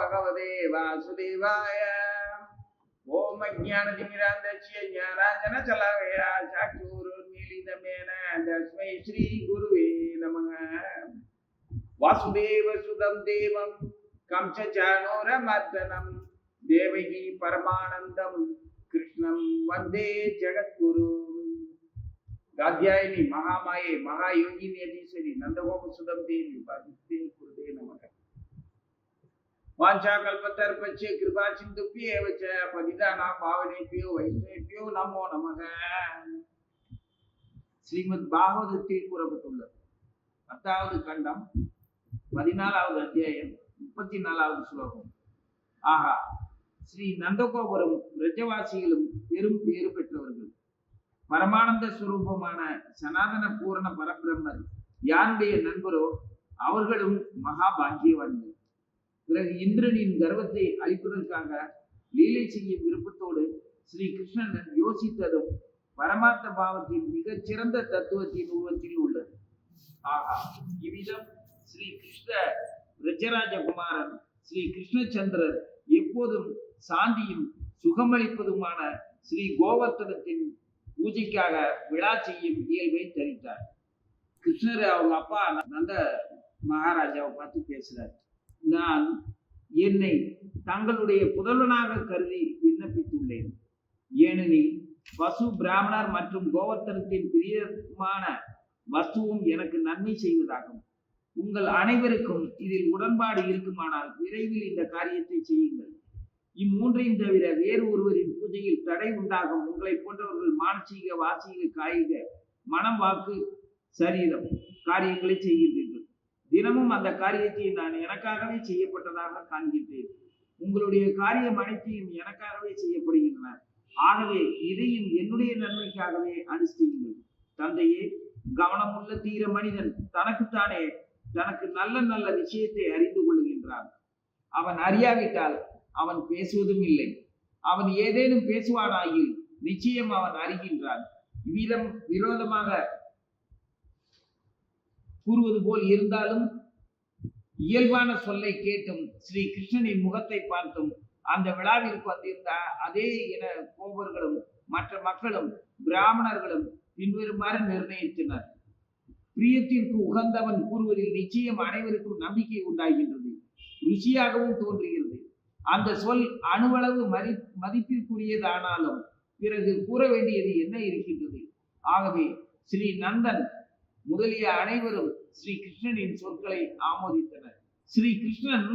भगवते वासुदेवाय। ओम अज्ञानतिमिरान्धस्य ज्ञानाञ्जनशलाकया चक्षुरुन्मीलितमेन तस्मै श्री गुरुवे नमः। वासुदेवसुतं देवं कंसचाणूरमर्दनं देवकी परमानन्दं कृष्णं वन्दे जगद्गुरु। कात्यायनी महामाये महायोगिनी अधीश्वरी नंदगोप सुदम देवी भक्ति कुरुदे नमः। वाञ्छाकल्पतरुभ्यश्च कृपा सिन्धुभ्येव च पतितानां पावनेभ्यो वैष्णवेभ्यो नमो नमः। श्रीमद् भागवतத்தில் கூறப்பட்டுள்ளது 10வது கண்டம் 14வது அத்தியாயம் 34வது ஸ்லோகம். ஆஹா, ஸ்ரீ நந்தகோபுரம் பிரஜவாசிகளும் பெரும் பேறு பெற்றவர்கள். பரமானந்த சுரூபமான சனாதன பூரண பரபிரம்மர் யாருடைய நண்பரோ அவர்களும் மகா பாக்கியவான்கள். பிறகு இந்திரனின் கர்வத்தை அழிப்பதற்காக லீலை செய்யும் விருப்பத்தோடு ஸ்ரீ கிருஷ்ணன் யோசித்ததும் பரமார்த்த பாவத்தின் மிகச் சிறந்த தத்துவத்தின் உருவத்தில் உள்ளது. ஆகா, இவ்விதம் ஸ்ரீ கிருஷ்ண பிரஜராஜகுமாரன் ஸ்ரீ கிருஷ்ணச்சந்திரர் எப்போதும் சாந்தியும் சுகமளிப்பதுமான ஸ்ரீ கோவர்த்தனத்தின் பூஜைக்காக விழா செய்யும் இயல்பை தரித்தார். கிருஷ்ணர் அவங்க அப்பா நந்த மகாராஜாவை பார்த்து பேசுறார். நான் என்னை தங்களுடைய புதல்வனாக கருதி விண்ணப்பித்துள்ளேன். ஏனெனில் பசு பிராமணர் மற்றும் கோவர்த்தனத்தின் பிரியமான வஸ்துவும் எனக்கு நன்மை செய்வதாகும். உங்கள் அனைவருக்கும் இதில் உடன்பாடு இருக்குமானால் விரைவில் இந்த காரியத்தை செய்யுங்கள். இம்மூன்றையும் தவிர வேறு ஒருவரின் பூஜையில் தடை உண்டாகும். உங்களை போன்றவர்கள் மானசீக வாசீக காயிக மனம் வாக்கு சரீரம் காரியங்களை செய்கின்றீர்கள். தினமும் அந்த காரியத்தை நான் எனக்காகவே செய்யப்பட்டதாக காண்கின்றேன். உங்களுடைய காரியம் அனைத்தையும் எனக்காகவே செய்யப்படுகின்றன. ஆகவே இதையும் என்னுடைய நன்மைக்காகவே அனுஷ்டியுங்கள். தந்தையே, கவனமுள்ள தீர மனிதன் தனக்குத்தானே தனக்கு நல்ல நல்ல விஷயத்தை அறிந்து கொள்ளுகின்றான். அவன் அறியாவிட்டால் அவன் பேசுவதும் இல்லை. அவன் ஏதேனும் பேசுவானாயில் நிச்சயம் அவன் அறிகின்றான். இவ்விதம் விரோதமாக கூறுவது போல் இருந்தாலும் இயல்பான சொல்லை கேட்டும் ஸ்ரீ கிருஷ்ணனின் முகத்தை பார்த்தும் அந்த விழாவிற்கு வந்திருந்த அதே இன கோபர்களும் மற்ற மக்களும் பிராமணர்களும் பின்வருமாறு நிர்ணயித்தனர். பிரியத்திற்கு உகந்தவன் கூறுவதில் நிச்சயம் அனைவருக்கும் நம்பிக்கை உண்டாகின்றது, ருசியாகவும் தோன்றுகிறது. அந்த சொல் அணுவளவு மதிப்பிற்குரியதானாலும் பிறகு கூற வேண்டியது என்ன இருக்கின்றது? ஆகவே ஸ்ரீ நந்தன் முதலிய அனைவரும் ஸ்ரீ கிருஷ்ணனின் சொற்களை ஆமோதித்தனர். ஸ்ரீ கிருஷ்ணன்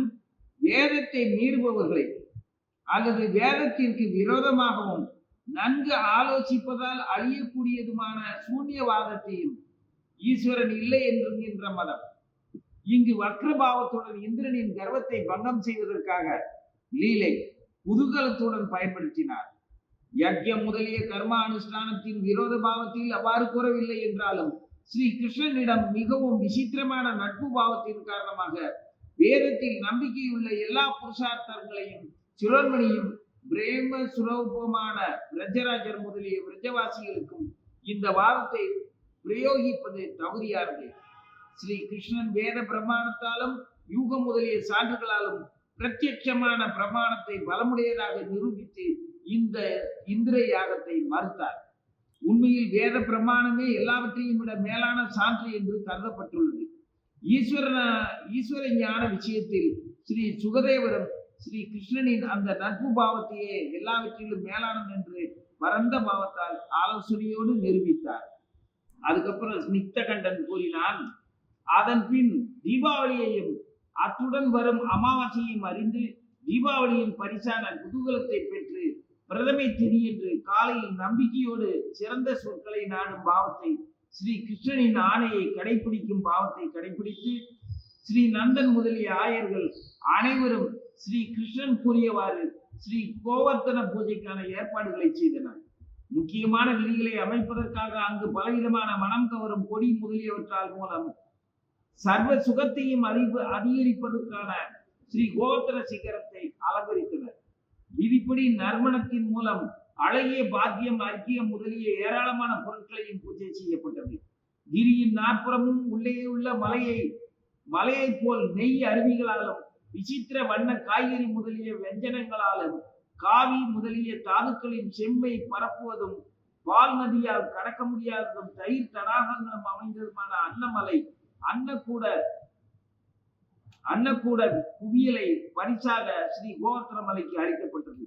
வேதத்தை மீறுபவர்களை அல்லது வேதத்திற்கு விரோதமாகவும் நன்கு ஆலோசிப்பதால் அழியக்கூடியதுமான சூன்யவாதத்தையும் ஈஸ்வரன் இல்லை என்கின்ற மதம் இங்கு வக்ரபாவத்துடன் இந்திரனின் கர்வத்தை பங்கம் செய்வதற்காக லீலை குதூகலத்துடன் பயன்படுத்தினார். யஜ்யம் முதலிய கர்ம அனுஷ்டானத்தின் விரோத பாவத்தில் அவ்வாறு கூறவில்லை என்றாலும் ஸ்ரீ கிருஷ்ணனிடம் மிகவும் விசித்திரமான நட்பு பாவத்தின் காரணமாக வேதத்தில் நம்பிக்கையுள்ள எல்லா புருஷார்த்தங்களையும் சிரோன்மணியும் பிரேம சுரூபமான பிரஜராஜர் முதலிய பிரஜவாசிகளுக்கும் இந்த வாதத்தை பிரயோகிப்பது தகுதியானது. ஸ்ரீ கிருஷ்ணன் வேத பிரமாணத்தாலும் யூகம் முதலிய சான்றுகளாலும் பிரத்யட்சமான பிரமாணத்தை பலமுடையதாக நிரூபித்து இந்த இந்திர யாகத்தை மறுத்தார். உண்மையில் வேத பிரமாணமே எல்லாவற்றையும் விட மேலான சான்று என்று கருதப்பட்டுள்ளது. ஈஸ்வர ஞான விஷயத்தில் ஸ்ரீ சுகதேவரும் ஸ்ரீ கிருஷ்ணனின் அந்த நட்பு பாவத்தையே எல்லாவற்றிலும் மேலானது என்று பரந்த பாவத்தால் ஆலோசனையோடு நிரூபித்தார். அதுக்கப்புறம் ஸ்னிக்தகண்டன் கூறினான், அதன் பின் தீபாவளியையும் அத்துடன் வரும் அமாவாசையையும் அறிந்து தீபாவளியின் பரிசான குதூகலத்தை பெற்று பிரதமை திதி என்று காலையில் நம்பிக்கையோடு சிறந்த சொற்களை நாடும் பாவத்தை ஸ்ரீ கிருஷ்ணனின் ஆணையை கடைபிடிக்கும் பாவத்தை கடைபிடித்து ஸ்ரீ நந்தன் முதலிய ஆயர்கள் அனைவரும் ஸ்ரீ கிருஷ்ணன் கூறியவாறு ஸ்ரீ கோவர்த்தன பூஜைக்கான ஏற்பாடுகளை செய்தனர். முக்கியமான விதிகளை அமைப்பதற்காக அங்கு பலவிதமான மனம் கவரும் கொடி முதலியவற்றால் மூலம் சர்வ சுகத்தையும் அதிகரிப்பதற்கான ஸ்ரீ கோவர்த்தன சிகரத்தை அலங்கரித்தனர். விதிப்படி நறுமணத்தின் மூலம் அழகிய பாத்தியம் அர்க்கியம் முதலிய ஏராளமான பொருட்களையும் பூஜை செய்யப்பட்டது. கிரியின் நாற்புறமும் உள்ளே உள்ள மலையை போல் நெய் அருவிகளாலும் விசித்திர வண்ண காய்கறி முதலிய வெஞ்சனங்களாலும் காவி முதலிய தாதுக்களின் செம்மை பரப்புவதும் பால் நதியால் கடக்க முடியாததும் தயிர் தடாகங்களும் அமைந்ததுமான அன்னமலை அன்னக்கூட குவியலை பரிசாக ஸ்ரீ கோவர்த்தன மலைக்கு அளிக்கப்பட்டது.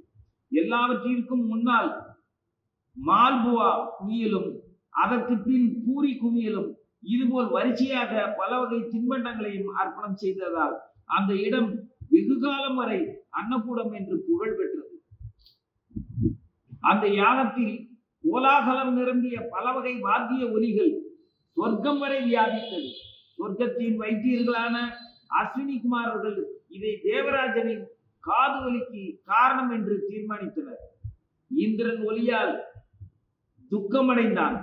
எல்லாவற்றிற்கும் முன்னால் மால்புவா குவியலும் அதற்கு பின் பூரி குவியலும் இதுபோல் வரிசையாக பல வகை தின்பண்டங்களையும் அர்ப்பணம் செய்ததால் அந்த இடம் வெகு காலம் வரை அன்னக்கூடம் என்று புகழ் பெற்றது. அந்த யாகத்தில் கோலாகலம் நிரம்பிய பல வகை வாத்திய ஒலிகள் சொர்க்கம் வரை வியாபித்தது. சொர்க்கத்தின் வைத்தியர்களான அஸ்வினி குமாரர்கள் இதை தேவராஜனின் காது ஒலிக்கு காரணம் என்று தீர்மானித்தனர். இந்திரன் ஒலியால் துக்கமடைந்தான்.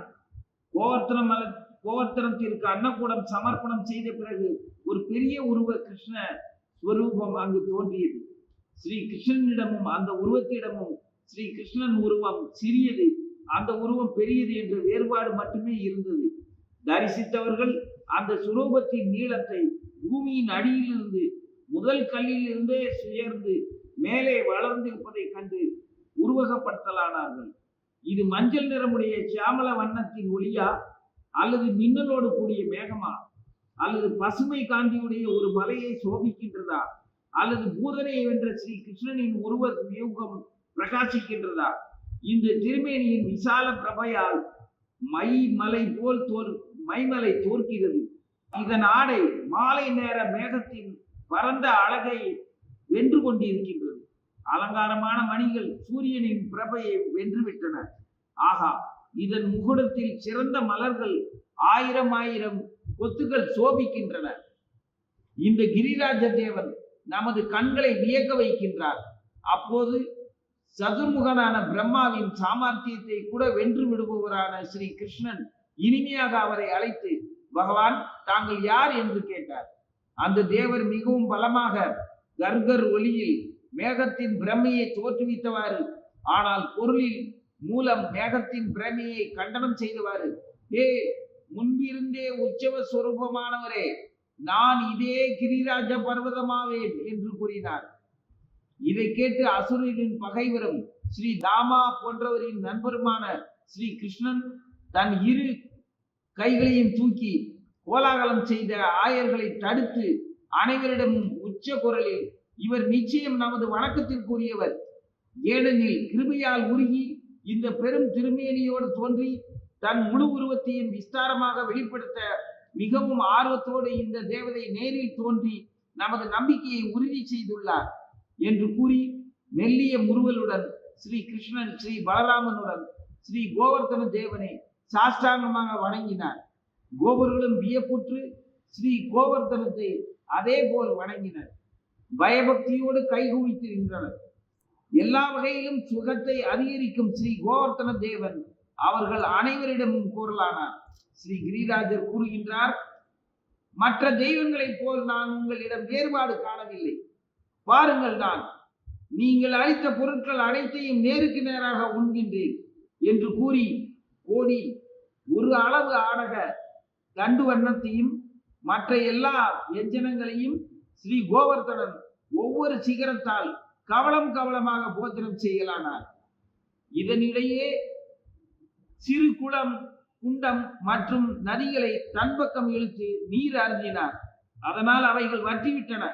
கோவர்த்தனத்திற்கு அன்னக்கூடம் சமர்ப்பணம் செய்த பிறகு ஒரு பெரிய உருவ கிருஷ்ண ஸ்வரூபம் அங்கு தோன்றியது. ஸ்ரீ கிருஷ்ணனிடமும் அந்த உருவத்திடமும் ஸ்ரீ கிருஷ்ணன் உருவம் சிறியது, அந்த உருவம் பெரியது என்ற வேறுபாடு மட்டுமே இருந்தது. தரிசித்தவர்கள் அந்த சுரூபத்தின் நீளத்தை பூமியின் அடியிலிருந்து முதல் கல்லில் இருந்தே சுயர்ந்து மேலே வளர்ந்திருப்பதை கண்டு உருவகப்படுத்தலானார்கள். இது மஞ்சள் நிறமுடைய சியாமல வண்ணத்தின் ஒளியா, அல்லது மின்னலோடு கூடிய மேகமா, அல்லது பசுமை காந்தியுடைய ஒரு மலையை சோபிக்கின்றதா, அல்லது பூதனையை வென்ற ஸ்ரீ கிருஷ்ணனின் உருவ வியூகம் பிரகாசிக்கின்றதா? இந்த திருமேனியின் விசால பிரபையால் மைமலை தோற்கிறது. இதன் ஆடை மாலை நேர மேகத்தின் பரந்த அழகை வென்று கொண்டிருக்கின்றது. அலங்காரமான மணிகள் சூரியனின் பிரபையை வென்றுவிட்டன. ஆகா, இதன் முகுடத்தில் சிறந்த மலர்கள் 1000 கொத்துகள் சோபிக்கின்றன. இந்த கிரிராஜ தேவன் நமது கண்களை வியக்க வைக்கின்றார். அப்போது சதுர்முகனான பிரம்மாவின் சாமர்த்தியத்தை கூட வென்று விடுபவரான ஸ்ரீ கிருஷ்ணன் இனிமையாக அவரை அழைத்து, பகவான், தாங்கள் யார் என்று கேட்டார். அந்த தேவர் மிகவும் பலமாக கர்கர் ஒளியில் மேகத்தின் பிரமையை தோற்றுவித்தவாறு, ஆனால் பொருளில் மூலம் மேகத்தின் பிரமையை கண்டனம் செய்தவாறு, முன்பிருந்தே உற்சவ ஸ்வரூபமானவரே, நான் இதே கிரிராஜ பர்வதமாவேன் என்று கூறினார். இதை கேட்டு அசுரரின் பகைவரும் ஸ்ரீ தாமா போன்றவரின் நண்பருமான ஸ்ரீ கிருஷ்ணன் தன் இரு கைகளையும் தூக்கி கோலாகலம் செய்த ஆயர்களை தடுத்து அனைவரிடமும் உச்ச குரலில், இவர் நிச்சயம் நமது வணக்கத்திற்குரியவர். ஏனெனில் கிருபையால் உருகி இந்த பெரும் திருமேனியோடு தோன்றி தன் முழு உருவத்தையும் விஸ்தாரமாக வெளிப்படுத்த மிகவும் ஆர்வத்தோடு இந்த தேவதை நேரில் தோன்றி நமது நம்பிக்கையை உறுதி செய்துள்ளார் என்று கூறி மெல்லிய முறுவலுடன் ஸ்ரீ கிருஷ்ணன் ஸ்ரீ பலராமனுடன் ஸ்ரீ கோவர்த்தன தேவனை சாஷ்டாங்கமாக வணங்கினார். கோபர்களும் வியப்புற்று ஸ்ரீ கோவர்த்தனத்தை அதே போல் வணங்கினர். பயபக்தியோடு கைகுவித்து நின்றனர். எல்லா வகையிலும் சுகத்தை அதிகரிக்கும் ஸ்ரீ கோவர்த்தன தேவன் அவர்கள் அனைவரிடமும் கூறலானார். ஸ்ரீ கிரிராஜர் கூறுகின்றார், மற்ற தெய்வங்களைப் போல் நான் உங்களிடம் வேறுபாடு காணவில்லை. பாருங்கள், நான் நீங்கள் அளித்த பொருட்கள் அனைத்தையும் நேருக்கு நேராக உண்கின்றேன் என்று கூறி கோடி ஒரு அளவு ஆடக தண்டு வண்ணத்தையும் மற்ற எல்லா வியஞ்சனங்களையும் ஸ்ரீ கோவர்த்தனன் ஒவ்வொரு சிகரத்தால் கவளமாக போஜனம் செய்யலானார். இதனிடையே சிறு குண்டம் மற்றும் நதிகளை தன்பக்கம் இழுத்து நீர் அருந்தினார். அதனால் அவைகள் வற்றிவிட்டன.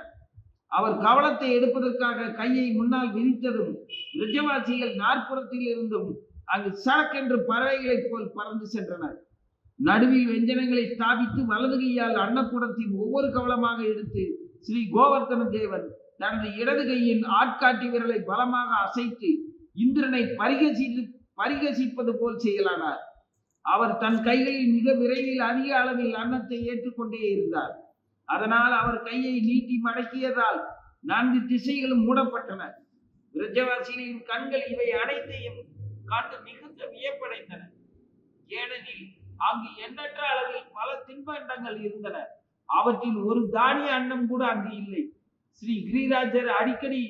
அவர் கவளத்தை எடுப்பதற்காக கையை முன்னால் விரித்ததும் ரிஜவாசிகள் நாற்புறத்தில் இருந்தும் அங்கு சரக்கென்று பறவைகளைப் போல் பறந்து சென்றனர். நடுவில் வெஞ்சனங்களை ஸ்தாபித்து வலது கையால் அன்னக்கூடத்தின் ஒவ்வொரு கவளமாக எடுத்து ஸ்ரீ கோவர்த்தன தேவன் தனது இடது கையின் ஆட்காட்டி விரலை பலமாக அசைத்து இந்திரனை பரிகசிப்பது போல் செய்யலானார். அவர் தன் கைகளில் மிக விரைவில் அதிக அளவில் அன்னத்தை ஏற்றுக்கொண்டே இருந்தார். அதனால் அவர் கையை நீட்டி மடக்கியதால் 4 திசைகளும் மூடப்பட்டன. விரஜவாசிகளின் கண்கள் இவை அனைத்தையும் கண்டு மிகுந்த வியப்படைந்தன. ஏனெனில் அங்கு எண்ணற்ற அளவில் பல தின்பண்டங்கள் இருந்தன. அவற்றில் ஒரு தானிய அன்னம் கூட அங்கு இல்லை. ஸ்ரீ கிரிராஜர் அடிக்கடி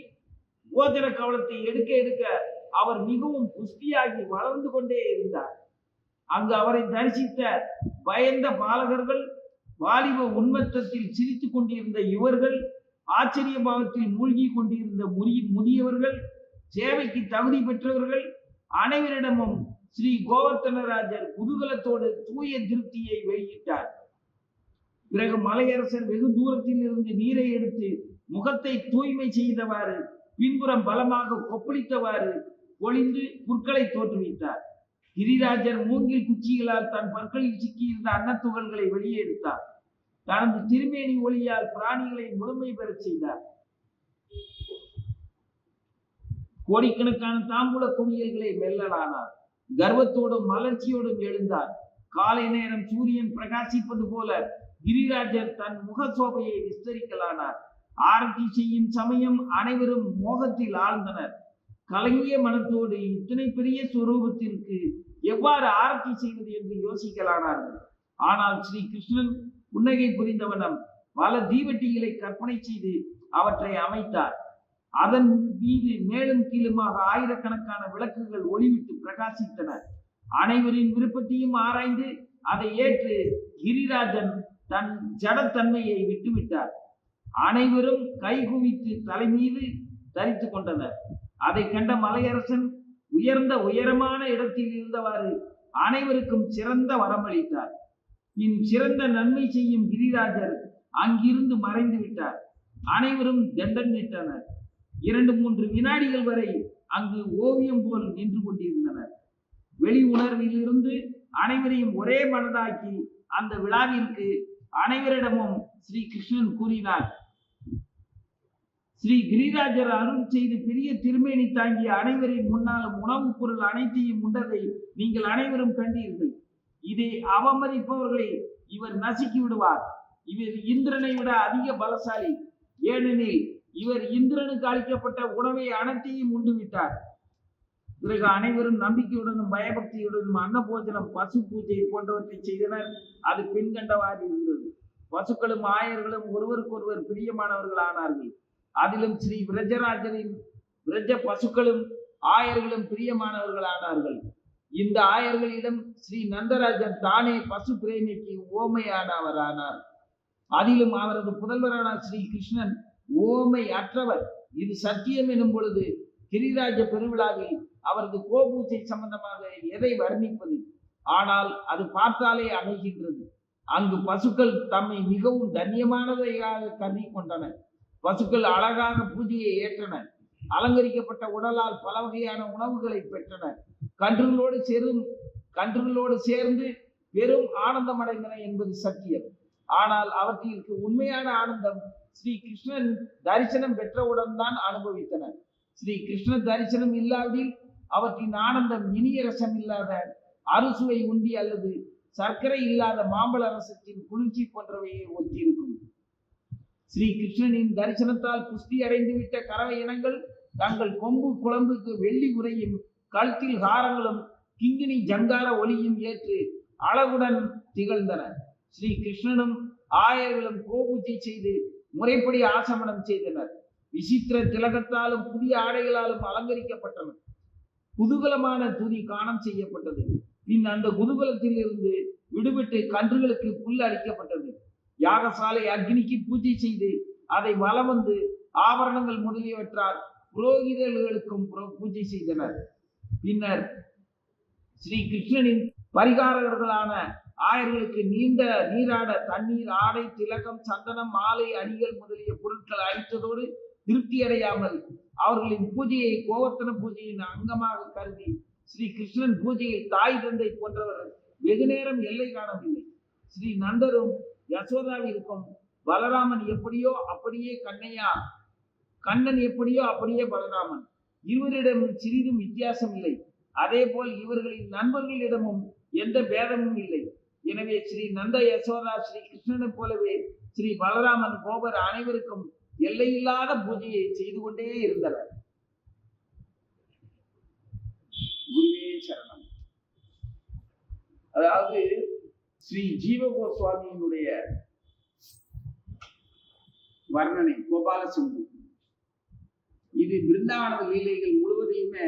போஜன கவலத்தை எடுக்க அவர் மிகவும் புஷ்டியாகி வளர்ந்து கொண்டே இருந்தார். அங்கு அவரை தரிசித்த பயந்த பாலகர்கள், வாலிப உன்மத்தத்தில் சிரித்துக் கொண்டிருந்த இவர்கள் ஆச்சரிய பாவத்தில் மூழ்கி கொண்டிருந்த முதியவர்கள், சேவைக்கு தகுதி பெற்றவர்கள் அனைவரிடமும் ஸ்ரீ கோவர்த்தனராஜர் குதூகலத்தோடு தூய திருப்தியை வெளியிட்டார். பிறகு மலையரசர் வெகு தூரத்தில் இருந்து நீரை எடுத்து முகத்தை தூய்மை செய்தவாறு பின்புறம் பலமாக கொப்பளித்தவாறு பொழிந்து புற்களை தோற்றுவித்தார். கிரிராஜர் மூங்கில் குச்சிகளால் தன் பற்களில் சிக்கியிருந்த அன்னத்துகள்களை வெளியே எடுத்தார். தனது திருமேனி ஒளியால் பிராணிகளை முழுமை பெறச் செய்தார். கோடிக்கணக்கான தாம்பூல குவியல்களை மெல்லலானார். கர்வத்தோடும் மலர்ச்சியோடும் எழுந்தார். காலை நேரம் சூரியன் பிரகாசிப்பது போல கிரிராஜர் தன் முக சோபையை விஸ்தரிக்கலானார். ஆரத்தி செய்யும் சமயம் அனைவரும் மோகத்தில் ஆழ்ந்தனர். கலங்கிய மனத்தோடு இத்தனை பெரிய சுரூபத்திற்கு எவ்வாறு ஆரத்தி செய்வது என்று யோசிக்கலானார்கள். ஆனால் ஸ்ரீ கிருஷ்ணன் புன்னகை புரிந்தவனம் பல தீவட்டிகளை கற்பனை செய்து அவற்றை அமைத்தார். அதன் மீது மேலும் கீழுமாக ஆயிரக்கணக்கான விளக்குகள் ஒளிவிட்டு பிரகாசித்தன. அனைவரின் விருப்பத்தையும் ஆராய்ந்து அதை ஏற்று கிரிராஜன் தன் ஜடத்தன்மையை விட்டுவிட்டார். அனைவரும் கைகுவித்து தலை மீது தரித்து கொண்டனர். அதை கண்ட மலையரசன் உயரமான இடத்தில் இருந்தவாறு அனைவருக்கும் சிறந்த வரமளித்தார். பின் சிறந்த நன்மை செய்யும் கிரிராஜர் அங்கிருந்து மறைந்து விட்டார். அனைவரும் தண்டனிட்டனர். 2-3 வினாடிகள் வரை அங்கு ஓவியம் போல் நின்று கொண்டிருந்தனர். வெளி உணர்வில் இருந்து அனைவரையும் ஒரே மனதாக்கி அந்த விழாவிற்கு அனைவரிடமும் ஸ்ரீ கிருஷ்ணன் கூறினார். ஸ்ரீ கிரிராஜர் அருள் செய்து பெரிய திருமேனி தாங்கிய அனைவரின் முன்னாலும் உணவுப் பொருள் அனைத்தையும் உண்டதை நீங்கள் அனைவரும் கண்டீர்கள். இதை அவமதிப்பவர்களை இவர் நசுக்கி விடுவார். இவர் இந்திரனை விட அதிக பலசாலி. ஏனெனில் இவர் இந்திரனுக்கு அளிக்கப்பட்ட உணவை அனைத்தையும் உண்டு விட்டார். பிறகு அனைவரும் நம்பிக்கையுடனும் பயபக்தியுடனும் அன்னபோஜனம், பசு பூஜை போன்றவற்றை செய்தனர். அது பின்கண்டவாறு இருந்தது. பசுக்களும் ஆயர்களும் ஒருவருக்கொருவர் பிரியமானவர்கள் ஆனார்கள். அதிலும் ஸ்ரீ விரஜராஜரின் விரஜ பசுக்களும் ஆயர்களும் பிரியமானவர்கள் ஆனார்கள். இந்த ஆயர்களிடம் ஸ்ரீ நந்தராஜர் தானே பசு பிரேமிக்கு ஓமையானவரானார். அதிலும் அவரது புதல்வரான ஸ்ரீ கிருஷ்ணன் ஓமை அற்றவர். இது சத்தியம் எனும் பொழுது கிரிராஜ பெருவிழாவில் அவரது கோபூஜை சம்பந்தமாக எதை வர்ணிப்பது? ஆனால் அது பார்த்தாலே அமைகின்றது. அங்கு பசுக்கள் தம்மை மிகவும் தன்யமானதையாக கருதி கொண்டன. பசுக்கள் அழகாக பூஜையை ஏற்றன. அலங்கரிக்கப்பட்ட உடலால் பல வகையான உணவுகளை பெற்றன. கன்றுகளோடு சேர்ந்து பெரும் ஆனந்தம் அடைந்தன என்பது சத்தியம். ஆனால் அவற்றிற்கு உண்மையான ஆனந்தம் ஸ்ரீ கிருஷ்ணன் தரிசனம் பெற்றவுடன் தான் அனுபவித்தனர். ஸ்ரீ கிருஷ்ண தரிசனம் இல்லாவிடில் அவற்றின் ஆனந்தம் இனிய ரசம் இல்லாத அறுசுவை உண்டி அல்லது சர்க்கரை இல்லாத மாம்பழ ரசத்தின் குளிர்ச்சி போன்றவையை ஒத்திருக்கும். ஸ்ரீ கிருஷ்ணனின் தரிசனத்தால் புஷ்டி அடைந்துவிட்ட கறவை இனங்கள் தங்கள் கொம்பு குழம்புக்கு வெள்ளி உரையும் கழுத்தில் ஹாரங்களும் கிங்கினி ஜங்கார ஒளியும் ஏற்று அழகுடன் திகழ்ந்தன. ஸ்ரீ கிருஷ்ணனும் ஆயர்களும் கோபூஜை செய்து முறைப்படி ஆசமனம் செய்தனர். விசித்திர திலகத்தாலும் புதிய ஆடைகளாலும் அலங்கரிக்கப்பட்டனர். குதூகலமான துதி காணம் செய்யப்பட்டது. பின் அந்த குதூகலத்தில் இருந்து விடுபட்டு கன்றுகளுக்கு புல் அளிக்கப்பட்டது. யாகசாலை அக்னிக்கு பூஜை செய்து அதை வலம் வந்து ஆபரணங்கள் முதலியவற்றால் புரோகிதர்களுக்கும் பூஜை செய்தனர். பின்னர் ஸ்ரீ கிருஷ்ணனின் பரிகாரகர்களான ஆயர்களுக்கு நீராட தண்ணீர், ஆடை, திலகம், சந்தனம், மாலை, அணிகள் முதலிய பொருட்கள் அளித்ததோடு திருப்தி அடையாமல் அவர்களின் பூஜையை கோவர்த்தன பூஜையின் அங்கமாக கருதி ஸ்ரீ கிருஷ்ணன் பூஜையில் தாய் தந்தை போன்றவர்கள் வெகு நேரம் எல்லை காணவில்லை. ஸ்ரீ நந்தரும் யசோதாவிற்கும் பலராமன் எப்படியோ அப்படியே கண்ணன் எப்படியோ அப்படியே பலராமன் இருவரிடமும் சிறிதும் வித்தியாசம் இல்லை. அதே போல் இவர்களின் நண்பர்களிடமும் எந்த பேதமும் இல்லை. எனவே ஸ்ரீ நந்த யசோதா ஸ்ரீ கிருஷ்ணனை போலவே ஸ்ரீ பலராமன் கோபர் அனைவருக்கும் எல்லையில்லாத பூஜையை செய்து கொண்டே இருந்தனர். குருவே சரணம். அதாவது ஸ்ரீ ஜீவ கோஸ்வாமியினுடைய வர்ணனை கோபாலசம்பு. இது பிருந்தாவன லீலைகள் முழுவதையுமே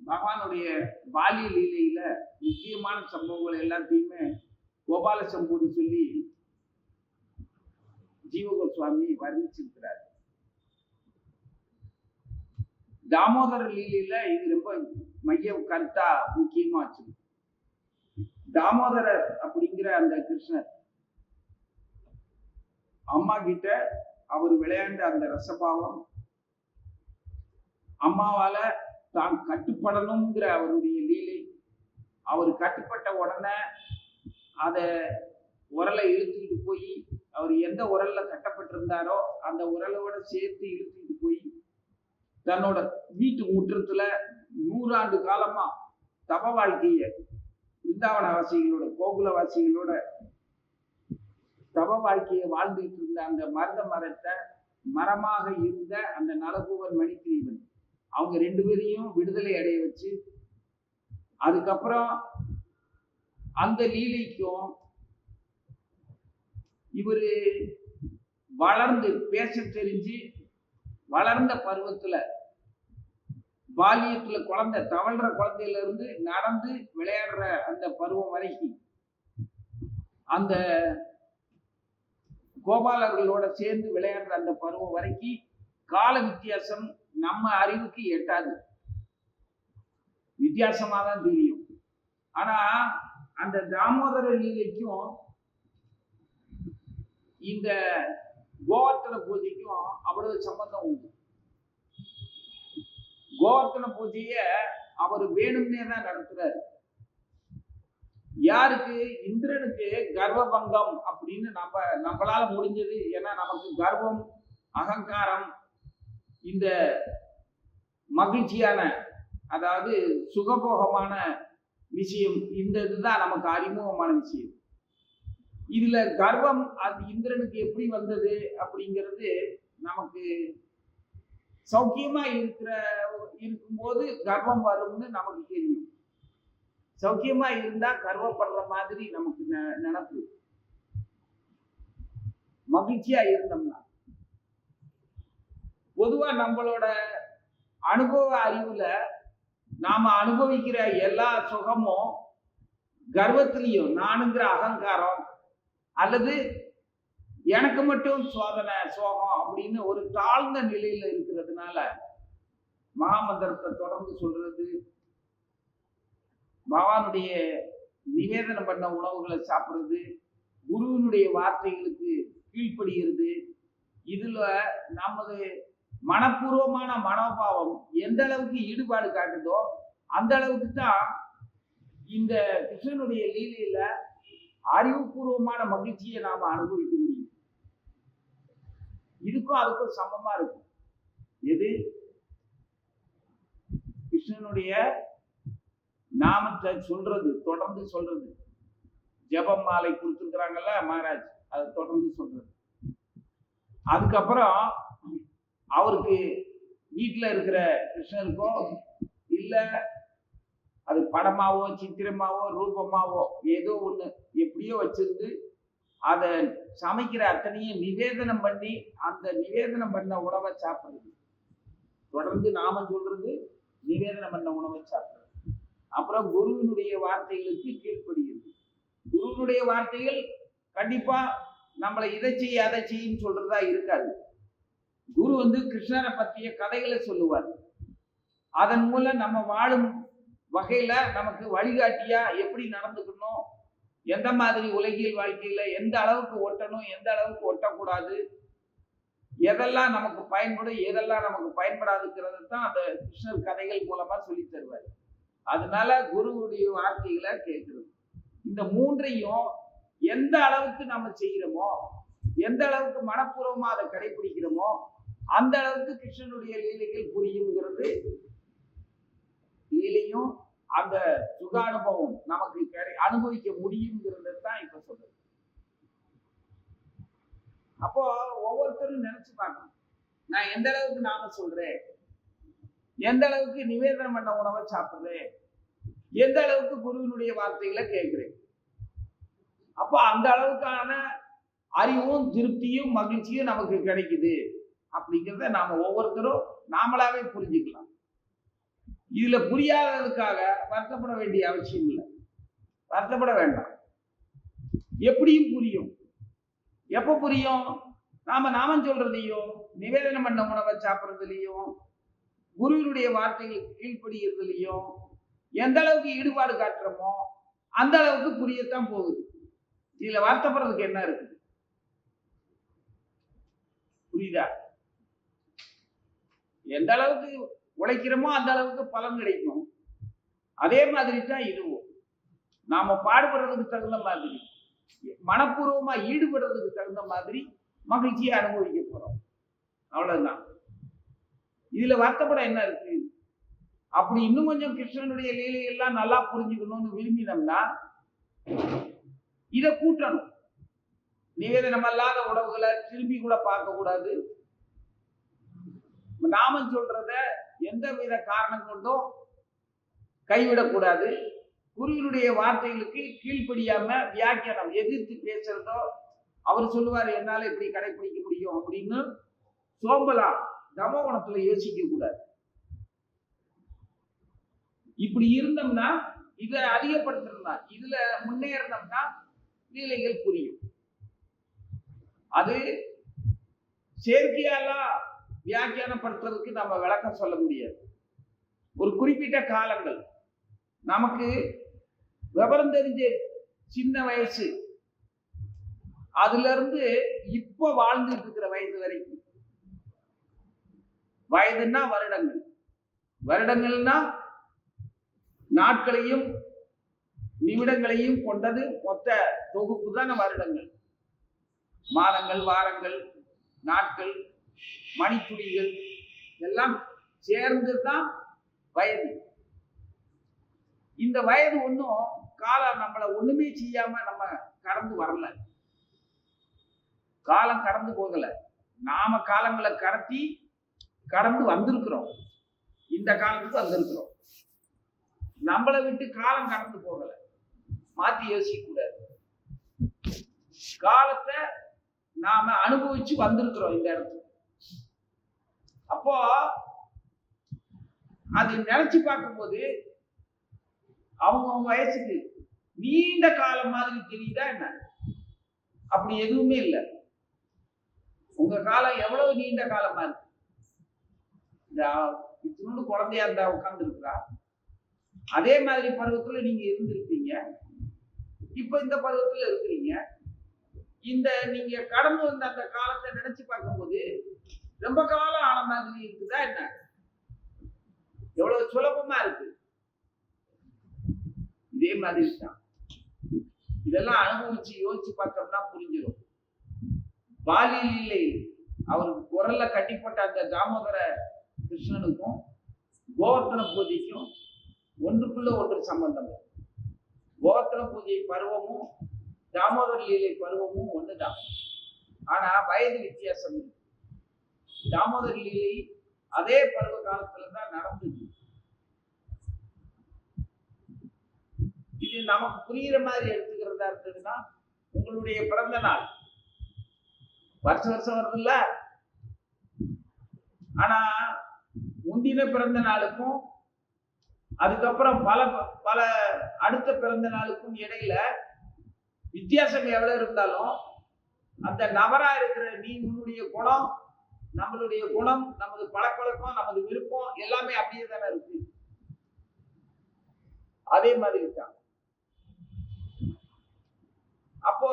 பகவானுடைய பாலிய லீலையில முக்கியமான சம்பவங்கள் எல்லாத்தையுமே கோபாலசம்புன்னு சொல்லி ஜீவ கோஸ்வாமி வர்ணிச்சிருக்கிறார். தாமோதர லீலையில இது ரொம்ப மைய கருத்தா முக்கியமா வச்சு. தாமோதரர் அப்படிங்கிற அந்த கிருஷ்ணர் அம்மா கிட்ட அவர் விளையாண்ட அந்த ரசபாவம், அம்மாவால தான் கட்டுப்படணுங்கிற அவருடைய லீலை, அவர் கட்டுப்பட்ட உடனே அத உரலை இழுத்துக்கிட்டு போய், அவர் எந்த உரல்ல கட்டப்பட்டிருந்தாரோ அந்த உரலோட சேர்த்து இழுத்துக்கிட்டு போய் தன்னோட வீட்டு முற்றத்துல 100 ஆண்டு காலமா தப வாழ்க்கைய பிருந்தாவன வாசிகளோட, கோகுல வாசிகளோட தப வாழ்க்கையை வாழ்ந்துட்டு இருந்த அந்த மருத மரத்தை மரமாக இருந்த அந்த நலகுவர் மணிக்கிரீவன் அவங்க 2 பேரையும் விடுதலை அடைய வச்சு, அதுக்கப்புறம் அந்த லீலைக்கும் இவரு வளர்ந்து பேச தெரிஞ்சு வளர்ந்த பருவத்துல, பாலியத்துல குழந்தை தவழ்ற குழந்தையில இருந்து நடந்து விளையாடுற அந்த பருவம் வரைக்கும் அந்த கோபாலர்களோட சேர்ந்து விளையாடுற அந்த பருவம் வரைக்கும் கால வித்தியாசம் நம்ம அறிவுக்கு எட்டாது, வித்தியாசமா தான் தெரியும். ஆனா அந்த தாமோதர லீலைக்கும் இந்த கோவர்த்தன பூஜைக்கும் அவ்வளவு சம்பந்தம் உண்டு. கோவர்த்தன பூஜைய அவர் வேணும்னே தான் நடத்துறாரு. யாருக்கு? இந்திரனுக்கு கர்வபங்கம் அப்படின்னு நம்மளால முடிஞ்சது. ஏன்னா நமக்கு கர்வம், அகங்காரம், இந்த மகிழ்ச்சியான அதாவது சுகபோகமான விஷயம், இந்த இதுதான் நமக்கு அறிமுகமான விஷயம். இதுல கர்வம் அது இந்திரனுக்கு எப்படி வந்தது அப்படிங்கிறது நமக்கு சௌக்கியமா இருக்கும்போது கர்வம் வரும்னு நமக்கு தெரியும். சௌக்கியமா இருந்தா கர்வப்படுற மாதிரி நமக்கு நினைப்பு. மகிழ்ச்சியா இருந்தோம்னா பொதுவா நம்மளோட அனுபவ அறிவுல நாம அனுபவிக்கிற எல்லா சுகமும் கர்வத்திலையும் நானுங்கிற அகங்காரம் அல்லது எனக்கு மட்டும் சோதனை சோகம் அப்படின்னு ஒரு தாழ்ந்த நிலையில இருக்கிறதுனால மகாமந்திரத்தை தொடர்ந்து சொல்றது, பகவானுடைய நிவேதனம் பண்ண உணவுகளை சாப்பிடுறது, குருவினுடைய வார்த்தைகளுக்கு கீழ்ப்படுகிறது, இதுல நமது மனப்பூர்வமான மனோபாவம் எந்த அளவுக்கு ஈடுபாடு காட்டுதோ அந்த அளவுக்கு தான் இந்த கிருஷ்ணனுடைய லீலையில அறிவுபூர்வமான மகிழ்ச்சியை நாம அனுபவிக்க முடியும். இதுக்கும் அதுக்கும் சமமா இருக்கும். எது? கிருஷ்ணனுடைய நாமத்தை சொல்றது, தொடர்ந்து சொல்றது. ஜபம் மாலை கொடுத்துருக்குறாங்கல்ல மகாராஜ், அதை தொடர்ந்து சொல்றது. அதுக்கப்புறம் அவருக்கு வீட்டுல இருக்கிற கிருஷ்ணருக்கோ இல்ல அது படமாவோ சித்திரமாவோ ரூபமாவோ ஏதோ ஒண்ணு எப்படியோ வச்சிருந்து அதை சமைக்கிற அத்தனையும் நிவேதனம் பண்ணி அந்த நிவேதனம் பண்ண உணவை சாப்பிடுறது. தொடர்ந்து நாம சொல்றது, நிவேதனம் பண்ண உணவை சாப்பிடுறது. அப்புறம் குருவினுடைய வார்த்தைகளுக்கு கீழ்ப்படுகிறது. குருவினுடைய வார்த்தைகள் கண்டிப்பா நம்மளை இதை செய்ய அதை செய்யும் சொல்றதா இருக்காது. குரு கிருஷ்ணரை பற்றிய கதைகளை சொல்லுவார். அதன் மூலம் நம்ம வாழும் வகையில நமக்கு வழிகாட்டியா எப்படி நடந்துக்கணும், எந்த மாதிரி உலகியல் வாழ்க்கையில எந்த அளவுக்கு ஒட்டணும், எந்த அளவுக்கு ஒட்டக்கூடாது, எதெல்லாம் நமக்கு பயன்படும், எதெல்லாம் நமக்கு பயன்படாதுங்கிறது தான் அந்த கிருஷ்ணர் கதைகள் மூலமா சொல்லி தருவார். அதனால குருவுடைய வார்த்தைகளை கேட்கிறது. இந்த மூன்றையும் எந்த அளவுக்கு நம்ம செய்கிறோமோ, எந்த அளவுக்கு மனப்பூர்வமா அதை கடைபிடிக்கிறோமோ அந்த அளவுக்கு கிருஷ்ணனுடைய லீலைகள் புரியுங்கிறது, லீலையும் அந்த சுக அனுபவம் நமக்கு அனுபவிக்க முடியுங்கிறது தான் இப்ப சொல்றது. அப்போ ஒவ்வொருத்தரும் நினைச்சு பார்க்கணும், நான் எந்த அளவுக்கு நாம சொல்றேன், எந்த அளவுக்கு நிவேதனம் பண்ண உணவை சாப்பிடுறேன், எந்த அளவுக்கு குருவினுடைய வார்த்தைகளை கேட்கிறேன். அப்போ அந்த அளவுக்கான அறிவும் திருப்தியும் மகிழ்ச்சியும் நமக்கு கிடைக்குது அப்படிங்கிறத நாம ஒவ்வொருத்தரும் நாமளாவே புரிஞ்சுக்கலாம். இதுல புரியாததுக்காக வருத்தப்பட வேண்டிய அவசியம் இல்லை, வருத்தப்பட வேண்டாம். எப்படியும் புரியும். எப்ப புரியும்? நாமம் சொல்றதையும் நிவேதனம் பண்ண உணவை சாப்பிட்றதுலையும் குருவினுடைய வார்த்தைகளுக்கு கீழ்ப்படுகிறதுலையும் எந்த அளவுக்கு ஈடுபாடு காட்டுறோமோ அந்த அளவுக்கு புரியத்தான் போகுது. இதுல வருத்தப்படுறதுக்கு என்ன இருக்கு? புரியுதா? எந்த அளவுக்கு உழைக்கிறோமோ அந்த அளவுக்கு பலன் கிடைக்கும். அதே மாதிரி தான் இதுவும் நாம பாடுபடுறதுக்கு தகுந்த மாதிரி, மனப்பூர்வமா ஈடுபடுறதுக்கு தகுந்த மாதிரி மகிழ்ச்சியை அனுபவிக்க போறோம். அவ்வளவுதான். இதுல வருத்தப்பட என்ன இருக்கு? அப்படி இன்னும் கொஞ்சம் கிருஷ்ணனுடைய லீலையெல்லாம் நல்லா புரிஞ்சுக்கணும்னு விரும்பினோம்னா இதை கூட்டணும். நிவேதனம் அல்லாத உணவுகளை திரும்பி கூட பார்க்க கூடாது. நாம சொல்றத எந்த வித காரணம் கொண்டும் கைவிடக்கூடாது. குருவினுடைய வார்த்தைகளுக்கு கீழ்ப்படியாம வியாக்கியானம் எதிர்த்து பேசுறதோ, அவர் சொல்லுவார் என்னால இப்படி கடைபிடிக்க முடியும் அப்படின்னு சோம்பலா தமோகுணத்துல யோசிக்க கூடாது. இப்படி இருந்தோம்னா, இதை அதிகப்படுத்தணும்னா, இதுல முன்னேறினோம்னா லீலைகள் புரியும். அது செயற்கையாலாம் வியாக்கியானப்படுத்துறதுக்கு நம்ம விளக்கம் சொல்ல முடியாது. ஒரு குறிப்பிட்ட காலங்கள் நமக்கு விவரம் தெரிஞ்ச சின்ன வயசு அதுல இருந்து இப்ப வாழ்ந்துட்டு இருக்கிற வயது வரைக்கும், வயதுன்னா வருடங்கள், வருடங்கள்னா நாட்களையும் நிமிடங்களையும் கொண்டது மொத்த தொகுப்பு தான் வருடங்கள். மாதங்கள், வாரங்கள், நாட்கள், மணித்துளிகள் எல்லாம் சேர்ந்துதான் வயது. இந்த வயது ஒன்றும் காலம் நம்மளை ஒண்ணுமே செய்யாம நம்ம கடந்து வரல, காலம் கடந்து போகல. நாம காலங்களை கடந்து வந்திருக்கிறோம், இந்த காலத்துக்கு வந்திருக்கிறோம். நம்மளை விட்டு காலம் கடந்து போகல. மாத்தி யோசிக்க கூடாது. காலத்தை நாம அனுபவிச்சு வந்திருக்கிறோம் இந்த இடத்துல. அப்போ அது நினைச்சு பார்க்கும்போது அவங்க வயசுக்கு நீண்ட காலம் மாதிரி தெரியுதா என்ன? அப்படி எதுவுமே இல்லை. உங்க காலம் எவ்வளவு நீண்ட காலமா இருக்கு. இந்த குழந்தையா இருந்தா உட்கார்ந்து இருக்கிறா, அதே மாதிரி பருவத்துல நீங்க இருந்திருப்பீங்க. இப்ப இந்த பருவத்துல இருக்கிறீங்க. இந்த நீங்க கடந்து வந்த அந்த காலத்தை நினைச்சு பார்க்கும்போது ரொம்ப காலம் ஆன மாதிரி இருக்குதா என்ன? எவ்வளவு சுலபமா இருக்கு. இதே மாதிரி தான் இதெல்லாம் அனுபவிச்சு யோசிச்சு பார்த்தோம்னா புரிஞ்சிடும். பாலியலிலே அவருக்கு குரல்ல கட்டிப்பட்ட அந்த தாமோதர கிருஷ்ணனுக்கும் கோவர்த்தன பூஜைக்கும் ஒன்றுக்குள்ள ஒன்று சம்பந்தம். கோவர்த்தன பூஜை பருவமும் தாமோதர லீலை பருவமும் ஒண்ணுதான். ஆனா வயது வித்தியாசம். தாமோதர லீலை அதே பருவ காலத்துலதான் நடந்தது. இது நமக்கு புரியுற மாதிரி எடுத்துக்கிறதா இருந்ததுன்னா, உங்களுடைய பிறந்த நாள் வருஷம் வருது இல்ல, ஆனா முந்தின பிறந்த நாளுக்கும் அதுக்கப்புறம் பல அடுத்த பிறந்த நாளுக்கும் இடையில வித்தியாசம் எவ்வளவு இருந்தாலும் அந்த நபரா இருக்கிற நீ, உன்னுடைய குணம், நம்மளுடைய குணம், நமது பழக்கவழக்கம், நமது விருப்பம் எல்லாமே அப்படியே தானே இருக்கு. அதே மாதிரி தான். அப்போ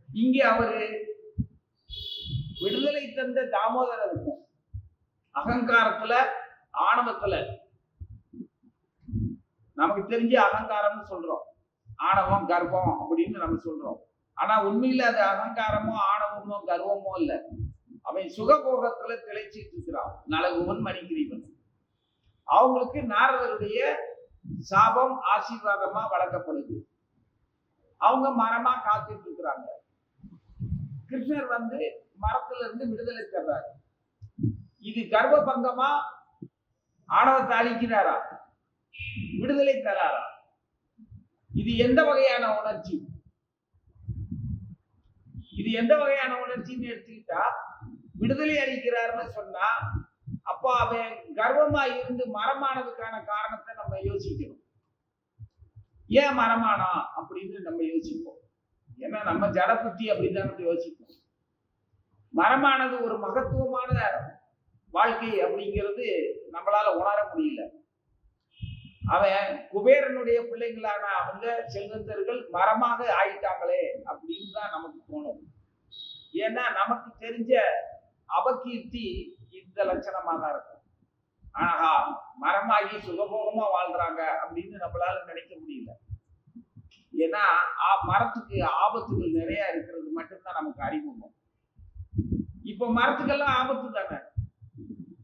இங்க அவரு விடுதலை தந்த தாமோதரருக்கும் அகங்காரத்துல, ஆணவத்துல, நமக்கு தெரிஞ்ச அகங்காரம்னு சொல்றோம், ஆணவம் கர்வம் அப்படின்னு நம்ம சொல்றோம். ஆனா உண்மையில அது அகங்காரமோ ஆணவமோ கர்வமோ இல்ல. அவன் சுகபோகத்துல திளைச்சிட்டு இருக்கிறான். நலகுவன் மணிகிரீவன் அவங்களுக்கு நாரதருடைய சாபம் ஆசீர்வாதமா வழங்கப்படுது. அவங்க மரமா காத்துட்டு இருக்கிறாங்க. கிருஷ்ணர் வந்து மரத்துல இருந்து விடுதலை தர்றாரு. இது கர்வ பங்கமா, ஆணவத்தை அழிக்கிறாரா, விடுதலை தராரா? இது எந்த வகையான உணர்ச்சி? இது எந்த வகையான உணர்ச்சின்னு எடுத்துக்கிட்டா, விடுதலை அளிக்கிறாருன்னு சொன்னா அப்போ அவன் கர்வமா இருந்து மரமானதுக்கான காரணத்தை நம்ம யோசிக்கணும். ஏன் மரமானா அப்படின்னு நம்ம யோசிப்போம். ஏன்னா நம்ம ஜடபுத்தி அப்படிதான் யோசிப்போம். மரமானது ஒரு மகத்துவமான வாழ்க்கை அப்படிங்கிறது நம்மளால உணர முடியல. அவன் குபேரனுடைய பிள்ளைங்களான அவங்க செல்வந்தர்கள் மரமாக ஆயிட்டாங்களே அப்படின்னு தான் நமக்கு தோணும். ஏன்னா நமக்கு தெரிஞ்ச அபகீர்த்தி இந்த லட்சணமா தான் இருக்கும். ஆனா மரமாகி சுகபோகமா வாழ்றாங்க அப்படின்னு நம்மளால நினைக்க முடியல. ஏன்னா மரத்துக்கு ஆபத்துகள் நிறைய இருக்கிறது மட்டும்தான் நமக்கு அறிமுகம். இப்ப மரத்துக்கெல்லாம் ஆபத்து தானே.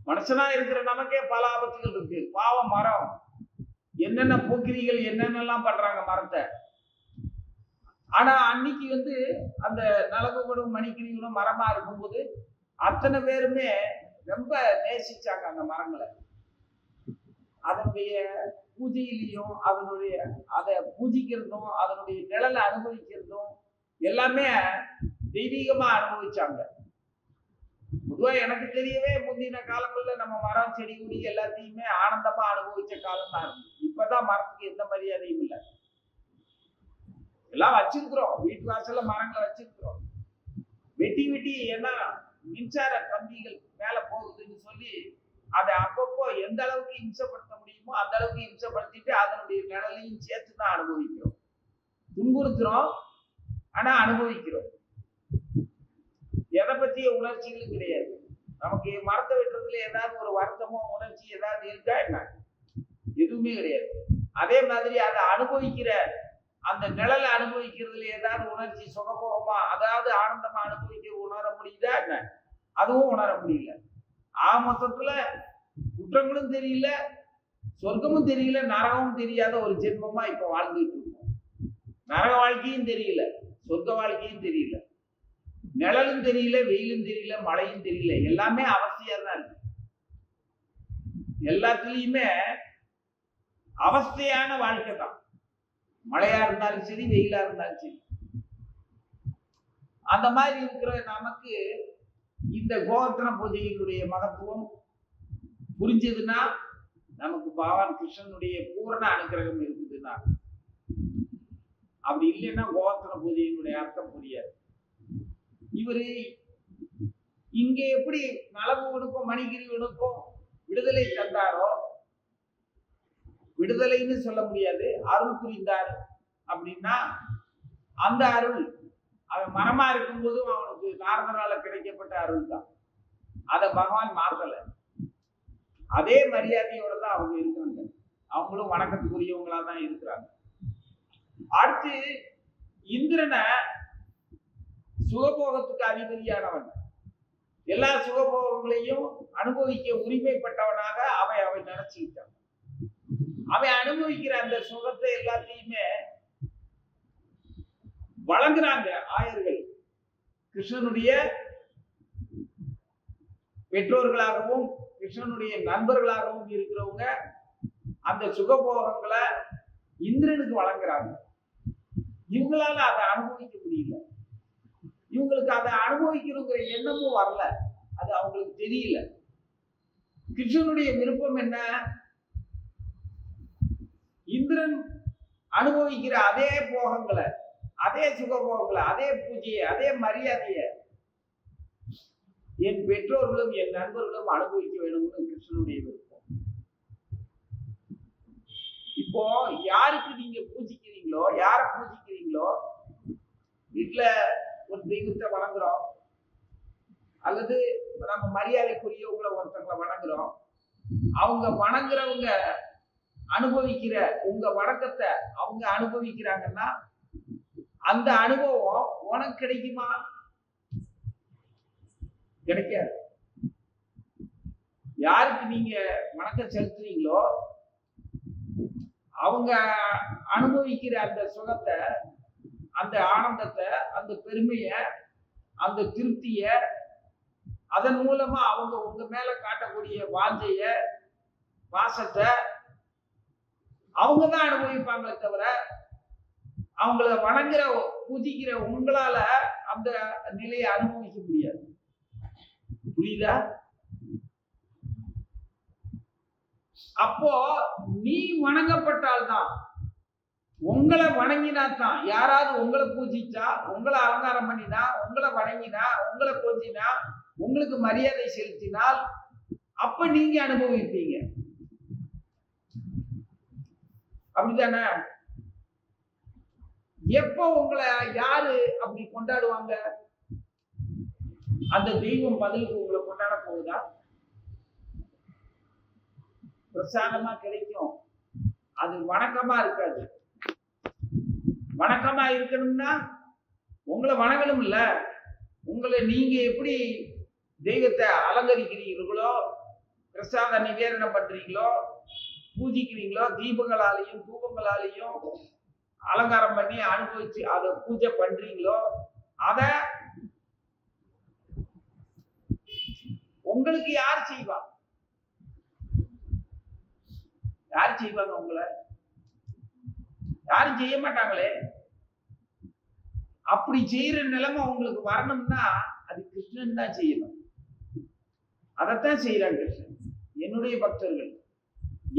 மனுஷனா இருக்கிற நமக்கே பல ஆபத்துகள் இருக்கு. பாவம் மரம் என்னென்ன போக்கிரிகள் என்னென்னலாம் பண்றாங்க மரத்தை. ஆனா அன்னைக்கு அந்த நலகுகளும் மணிக்கிரிகளும் மரமா இருக்கும்போது அத்தனை பேருமே ரொம்ப நேசிச்சாங்க அந்த மரங்களை. அதனுடைய பூஜையிலையும் அதை பூஜிக்கிறதும் அதனுடைய நிழலை அனுபவிக்கிறதும் எல்லாமே தெய்வீகமா அனுபவிச்சாங்க. பொதுவா எனக்கு தெரியவே முந்தின காலங்கள்ல நம்ம மரம் செடி கொடி எல்லாத்தையுமே ஆனந்தமா அனுபவிச்ச காலம் தான் இருக்கு. இப்பதான் மரத்துக்கு எந்த மரியாதையும் இல்லை. எல்லாம் வச்சிருக்கிறோம், வீட்டு வாசல்ல மரங்களை வச்சிருக்கிறோம். வெட்டி வெட்டி ஏன்னா மின்சார கம்பிகள் மேல போகுதுன்னு சொல்லி அதை அப்பப்போ எந்த அளவுக்கு இம்சப்படுத்த முடியுமோ அந்த அளவுக்கு இம்சப்படுத்திட்டு அதனுடைய நிழலையும் சேர்த்து தான் அனுபவிக்கிறோம். துன்புறுத்துறோம், ஆனா அனுபவிக்கிறோம். எதை பற்றிய உணர்ச்சிகளும் கிடையாது. நமக்கு மரத்தை வெட்டுறதுல ஏதாவது ஒரு வருத்தமோ உணர்ச்சி ஏதாவது இருக்கா என்ன? எதுவுமே கிடையாது. அதே மாதிரி அதை அனுபவிக்கிற அந்த நிழலை அனுபவிக்கிறதுல ஏதாவது உணர்ச்சி சுகபோகமா அதாவது ஆனந்தமா உணர முடியுதா என்ன? அதுவும் உணர முடியல. மொத்தத்துல குற்றங்களும் தெரியல, சொர்க்கமும் தெரியல, நரகமும் தெரியாத ஒரு ஜென்மமா இப்ப வாழ்ந்துட்டு இருக்கோம். நரக வாழ்க்கையும் தெரியல, சொர்க்க வாழ்க்கையும் தெரியல, நிழலும் தெரியல, வெயிலும் தெரியல, மழையும் தெரியல. எல்லாமே அவஸ்தையா தான் இருக்கு. எல்லாத்துலயுமே அவஸ்தையான வாழ்க்கை தான். மழையா இருந்தாலும் சரி, வெயிலா இருந்தாலும் சரி. அந்த மாதிரி இருக்கிற நமக்கு இந்த கோவர்த்தன பூஜையினுடைய மகத்துவம் புரிஞ்சதுன்னா, நமக்கு பகவான் கிருஷ்ணனுடைய பூரண அனுகிரகம் இருக்குதுன்னா. அப்படி இல்லைன்னா கோவர்த்தன பூஜையினுடைய அர்த்தம் புரியாது. இவரு இங்க எப்படி நலகுவனுக்கும் மணிகிரிவனுக்கும் விடுதலை தந்தாரோ, விடுதலைன்னு சொல்ல முடியாது, அருள் புரிந்தார் அப்படின்னா அந்த அருள் அவன் மரமா இருக்கும் போதும் அவனுக்கு நாரதரால கிடைக்கப்பட்ட அருள் தான். அதை பகவான் மாற்றல. அதே மரியாதையோட தான் அவங்க இருக்கிறாங்க. அவங்களும் வணக்கத்துக்குரியவங்களா தான் இருக்கிறாங்க. அடுத்து இந்திரனை சுகபோகத்துக்கு அதிபதியானவன், எல்லா சுகபோகங்களையும் அனுபவிக்க உரிமைப்பட்டவனாக அவன் நினைச்சுக்கிட்டான். அவன் அனுபவிக்கிற அந்த சுகத்தை எல்லாத்தையுமே வழங்குறாங்க ஆயர்கள். கிருஷ்ணனுடைய பெற்றோர்களாகவும் கிருஷ்ணனுடைய நண்பர்களாகவும் இருக்கிறவங்க அந்த சுகபோகங்களை இந்திரனுக்கு வழங்குறாங்க. இவங்களால அதை அனுபவிக்க முடியல. இவங்களுக்கு அதை அனுபவிக்கணுங்கிற எண்ணமும் வரல. அது அவங்களுக்கு தெரியல. கிருஷ்ணனுடைய விருப்பம் என்ன? இந்திரன் அனுபவிக்கிற அதே போகங்களை, அதே சுகபோகங்களை, அதே பூஜையை, அதே மரியாதையை என் பெற்றோர்களும் என் நண்பர்களும் அனுபவிக்க வேணும்னு கிருஷ்ணனுடைய விருப்பம். இப்போ யாருக்கு நீங்க பூஜிக்கிறீங்களோ, யார பூஜிக்கிறீங்களோ, வீட்டுல ஒரு தெய்வத்தை வணங்குறோம் அல்லது நம்ம மரியாதைக்குரியவங்களை ஒருத்தங்களை வணங்குறோம். அவங்க வணங்குறவங்க அனுபவிக்கிற உங்க வணக்கத்தை அவங்க அனுபவிக்கிறாங்கன்னா அந்த அனுபவம் உனக்கு கிடைக்குமா? கிடைக்காது. யாருக்கு நீங்க வணக்கம் செலுத்துறீங்களோ அவங்க அனுபவிக்கிற அந்த சுகத்தை, அந்த ஆனந்தத்தை, அந்த பெருமைய, அந்த திருப்திய, அதன் மூலமா அவங்க உங்க மேல காட்டக்கூடிய வாஞ்சைய, பாசத்தை அவங்கதான் அனுபவிப்பாங்களே தவிர அவங்கள வணங்குற பூஜிக்கிற உங்களால அந்த நிலையை அனுபவிக்க முடியாது. புரியுதா? அப்போ நீ வணங்கப்பட்டால்தான், உங்களை வணங்கினாத்தான், யாராவது உங்களை பூஜிச்சா, உங்களை அலங்காரம் பண்ணினா, உங்களை வணங்கினா, உங்களை கொஞ்சினா, உங்களுக்கு மரியாதை செலுத்தினால் அப்ப நீங்க அனுபவிப்பீங்க. அப்படித்தானே? எப்ப உங்களை யாரு அப்படி கொண்டாடுவாங்க? அந்த தெய்வம் பதிலுக்கு உங்களை கொண்டாட போகுதா? பிரசாதமா கிடைக்கும், அது வணக்கமா இருக்காது. வணக்கமா இருக்கணும்னா உங்களை வணங்கணும் இல்ல. உங்களை நீங்க எப்படி தெய்வத்தை அலங்கரிக்கிறீர்களோ, பிரசாத நிவேதனம் பண்றீங்களோ, பூஜிக்கிறீங்களோ, தீபங்களாலையும் தூபங்களாலையும் அலங்காரம் பண்ணி அனுபவிச்சு அதை பூஜை பண்றீங்களோ, அத உங்களுக்கு யார் செய்வா? யார் செய்வாங்க? உங்களை யாரும் செய்ய மாட்டாங்களே. அப்படி செய்யற நிலைமை உங்களுக்கு வரணும்னா அது கிருஷ்ணன் தான் செய்யணும். அதைத்தான் செய்யறாங்க கிருஷ்ணன். என்னுடைய பக்தர்கள்,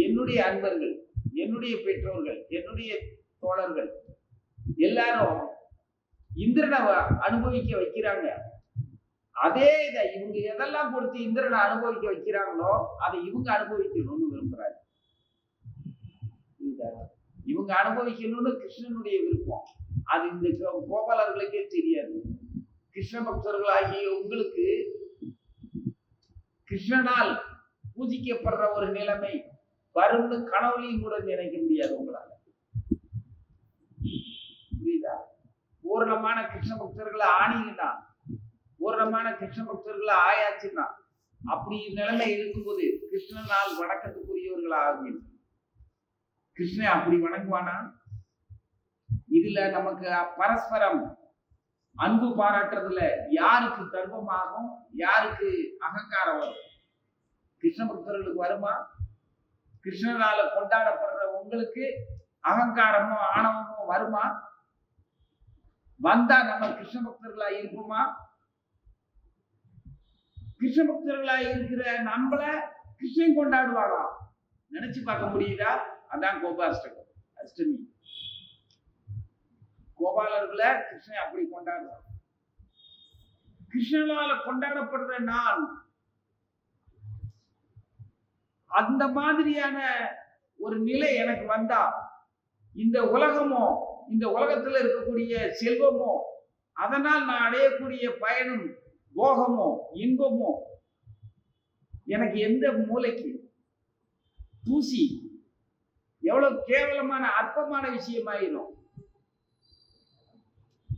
என்னுடைய அன்பர்கள், என்னுடைய பெற்றோர்கள், என்னுடைய தோழர்கள் எல்லாரும் இந்திரனை அனுபவிக்க வைக்கிறாங்க. அதே இதை இவங்க எதெல்லாம் கொடுத்து இந்திரனை அனுபவிக்க வைக்கிறாங்களோ அதை இவங்க அனுபவிக்கணும்னு விரும்புறாங்க. இவங்க அனுபவிக்கணும்னு கிருஷ்ணனுடைய விருப்பம். அது இந்த கோபாலர்களுக்கே தெரியாது. கிருஷ்ண பக்தர்கள் ஆகிய உங்களுக்கு கிருஷ்ணனால் பூஜிக்கப்படுற ஒரு நிலைமை வரும்னு கனவுலையும் கூட நினைக்க முடியாது உங்களால. புரியுதா? பூர்ணமான கிருஷ்ண பக்தர்களை ஆனீங்கன்னா, பூர்ணமான கிருஷ்ண பக்தர்களை ஆயாச்சுன்னா, அப்படி நிலைமை இருக்கும்போது கிருஷ்ணனால் வணக்கத்துக்குரியவர்கள் ஆகுங்க. கிருஷ்ணன் அப்படி வணங்குவானா? இதுல நமக்கு பரஸ்பரம் அன்பு பாராட்டுறதுல யாருக்கு கர்வமாகும், யாருக்கு அகங்காரம் வரும்? கிருஷ்ண பக்தர்களுக்கு வருமா? கிருஷ்ணனால கொண்டாடப்படுற உங்களுக்கு அகங்காரமோ ஆணவமோ வருமா? வந்தா நம்ம கிருஷ்ண பக்தர்களா இருப்போமா? கிருஷ்ண பக்தர்களா இருக்கிற நம்மள கிருஷ்ணன் கொண்டாடுவாரா? நினைச்சு பார்க்க முடியுதா? அதான் கோபாஷ்டகம், அஷ்டமி. கோபாலர்களை கிருஷ்ணன் அப்படி கொண்டாடுறான். கிருஷ்ணனால கொண்டாடப்படுற நான் அந்த மாதிரியான ஒரு நிலை எனக்கு வந்தா, இந்த உலகமோ, இந்த உலகத்துல இருக்கக்கூடிய செல்வமோ, அதனால் நான் அடையக்கூடிய பயனும் போகமோ இன்பமோ எனக்கு எந்த மூளைக்கு தூசி, எவ்வளவு கேவலமான அற்பமான விஷயமாயிரும்.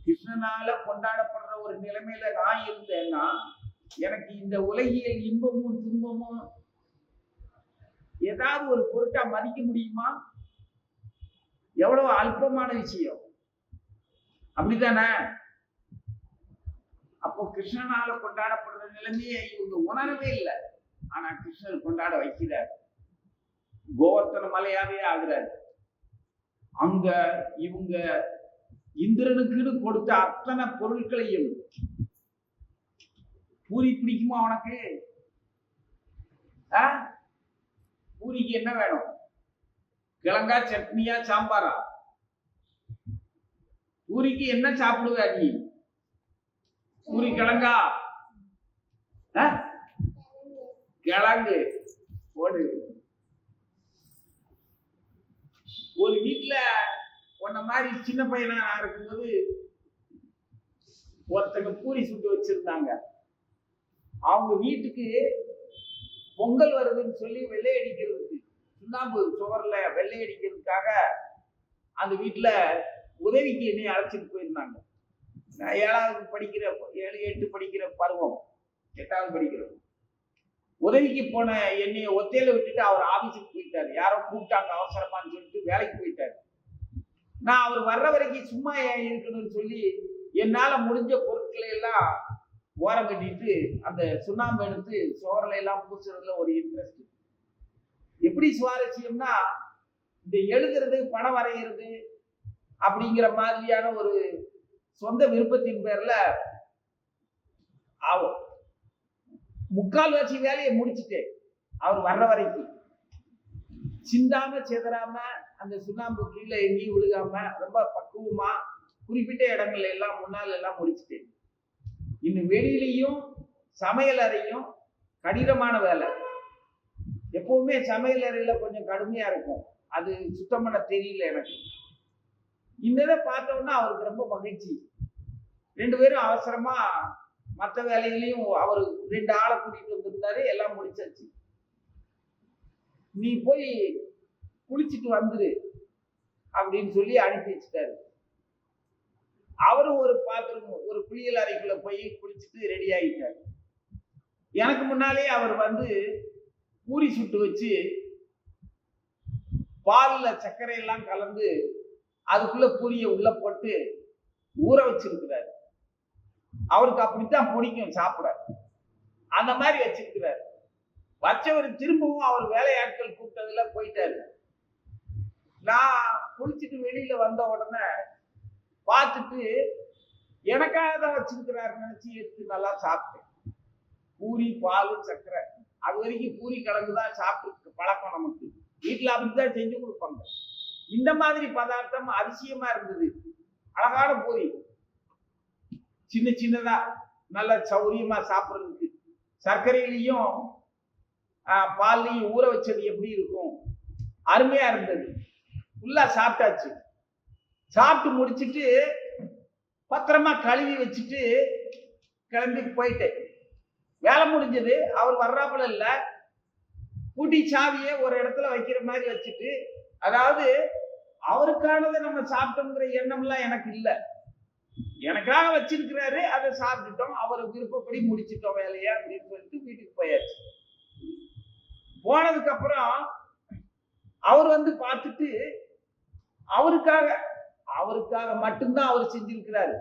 கிருஷ்ணனால கொண்டாடப்படுற ஒரு நிலைமையில நான் இருந்தேன்னா எனக்கு இந்த உலகியல் இன்பமும் துன்பமும் ஏதாவது ஒரு பொருட்டா மதிக்க முடியுமா? எவ்வளவு அல்பமான விஷயம். அப்படித்தானே? அப்போ கிருஷ்ணனால கொண்டாடப்படுற நிலைமையை இவங்க உணரவே இல்லை. ஆனா கிருஷ்ணர் கொண்டாட வைக்கிறார். கோவர்த்தன மலையாவே ஆகிறார். அங்க இவங்க இந்திரனுக்குன்னு கொடுத்த அத்தனை பொருட்களையும், பூரி பிடிக்குமா உனக்கு? பூரிக்கு என்ன வேணும்? கிழங்கா, சட்னியா, சாம்பாரா? பூரிக்கு என்ன சாப்பிடுவ நீ? பூரி கிழங்கா? கிழங்கு போடு. ஒரு வீட்டுல உன்ன மாதிரி சின்ன பையனா இருக்கும்போது ஒருத்தங்க பூரி சுட்டு வச்சிருந்தாங்க. அவங்க வீட்டுக்கு பொங்கல் வருதுன்னு சொல்லி வெள்ளை அடிக்கிறதுக்கு, சுண்ணாம்பு சுவர்ல வெள்ளை அடிக்கிறதுக்காக அந்த வீட்டுல உதவிக்கு என்னை அழைச்சிட்டு போயிருந்தாங்க. நான் 7வது படிக்கிற 7, 8 படிக்கிற பருவம், 8வது படிக்கிறோம். உதவிக்கு போன என்னைய ஒத்தையில விட்டுட்டு அவர் ஆபீஸுக்கு போயிட்டாரு. யாரோ கூப்பிட்டாங்க அவசரமான்னு சொல்லிட்டு வேலைக்கு போயிட்டாரு. நான் அவர் வர்ற வரைக்கும் சும்மா ஏன் இருக்கணும்னு சொல்லி என்னால முடிஞ்ச பொருட்களை எல்லாம் ஓரம் கட்டிட்டு அந்த சுண்ணாம்பு எடுத்து சோறலை எல்லாம் பூசுறதுல ஒரு இன்ட்ரெஸ்ட். எப்படி சுவாரஸ்யம்னா, இந்த எழுதுறது, படம் வரைகிறது அப்படிங்கிற மாதிரியான ஒரு சொந்த விருப்பத்தின் பேர்ல முக்கால்வாசி வேலையை முடிச்சுட்டேன். அவர் வர்ற வரைக்கும் சிந்தாம செதறாம அந்த சுண்ணாம்பு கீழே எங்கேயும் விழுகாம ரொம்ப பக்குவமா குறிப்பிட்ட இடங்கள்ல எல்லாம் முன்னால எல்லாம் முடிச்சுட்டேன். இன்னும் வெளியிலையும் சமையல் அறையும் கடினமான வேலை. எப்பவுமே சமையல் அறையில கொஞ்சம் கடுமையா இருக்கும். அது சுத்தம் பண்ண தெரியல எனக்கு. இந்த இதை பார்த்தோம்னா அவருக்கு ரொம்ப மகிழ்ச்சி. 2 பேரும் அவசரமா மற்ற வேலைகளையும் அவர் 2 ஆளை கூட்டிட்டு வந்திருந்தாரு. எல்லாம் முடிச்சாச்சு. நீ போய் குளிச்சுட்டு வந்துரு அப்படின்னு சொல்லி அனுப்பி வச்சுட்டாரு. அவரும் ஒரு பாத்ரூம் ஒரு குளியல் அறைக்குள்ள போய் குளிச்சுட்டு ரெடி ஆகிட்டாரு. எனக்கு முன்னாலே அவர் வந்து பூரி சுட்டு வச்சு பால்ல சர்க்கரை எல்லாம் கலந்து அதுக்குள்ள பூரியை உள்ள போட்டு ஊற வச்சிருக்கிறார். அவருக்கு அப்படித்தான் பிடிக்கும் சாப்பிட. அந்த மாதிரி வச்சிருக்கிறார். வச்சவர் திரும்பவும் அவர் வேலையாட்கள் கூப்பிட்டதுல போயிட்டாரு. நான் குளிச்சுட்டு வெளியில வந்த உடனே பார்த்துட்டு எனக்காக தான் வச்சிருக்கிறாரு நினைச்சு எடுத்து நல்லா சாப்பிட்டேன். பூரி பால் சர்க்கரை அது வரைக்கும் பூரி கலந்துதான் சாப்பிட்டு பழக்கம். நமக்கு வீட்டுல அப்படித்தான் செஞ்சு கொடுப்பாங்க. இந்த மாதிரி பதார்த்தம் அதிசயமா இருந்தது. அழகான பூரி சின்ன சின்னதா நல்ல சௌரியமா சாப்பிடுறதுக்கு. சர்க்கரையிலையும் பால்லையும் ஊற வச்சது எப்படி இருக்கும், அருமையா இருந்தது. ஃபுல்லா சாப்பிட்டாச்சு. சாப்பிட்டு முடிச்சுட்டு பத்திரமா கழுவி வச்சுட்டு கிளம்பி போயிட்டேன். வேலை முடிஞ்சது. அவர் வர்றாப்புல இல்ல. பூட்டி சாவியை ஒரு இடத்துல வைக்கிற மாதிரி வச்சுட்டு, அதாவது அவருக்கானதை நம்ம சாப்பிட்டோங்கிற எண்ணம்லாம் எனக்கு இல்லை. எனக்காக வச்சிருக்கிறாரு, அதை சாப்பிட்டுட்டோம். அவர் விருப்பப்படி முடிச்சுட்டோம் வேலையா அப்படின்னு சொல்லிட்டு வீட்டுக்கு போயாச்சு. போனதுக்கு அப்புறம் அவர் வந்து பார்த்துட்டு அவருக்காக மட்டும்தான் அவர் செஞ்சிருக்கிறாரு.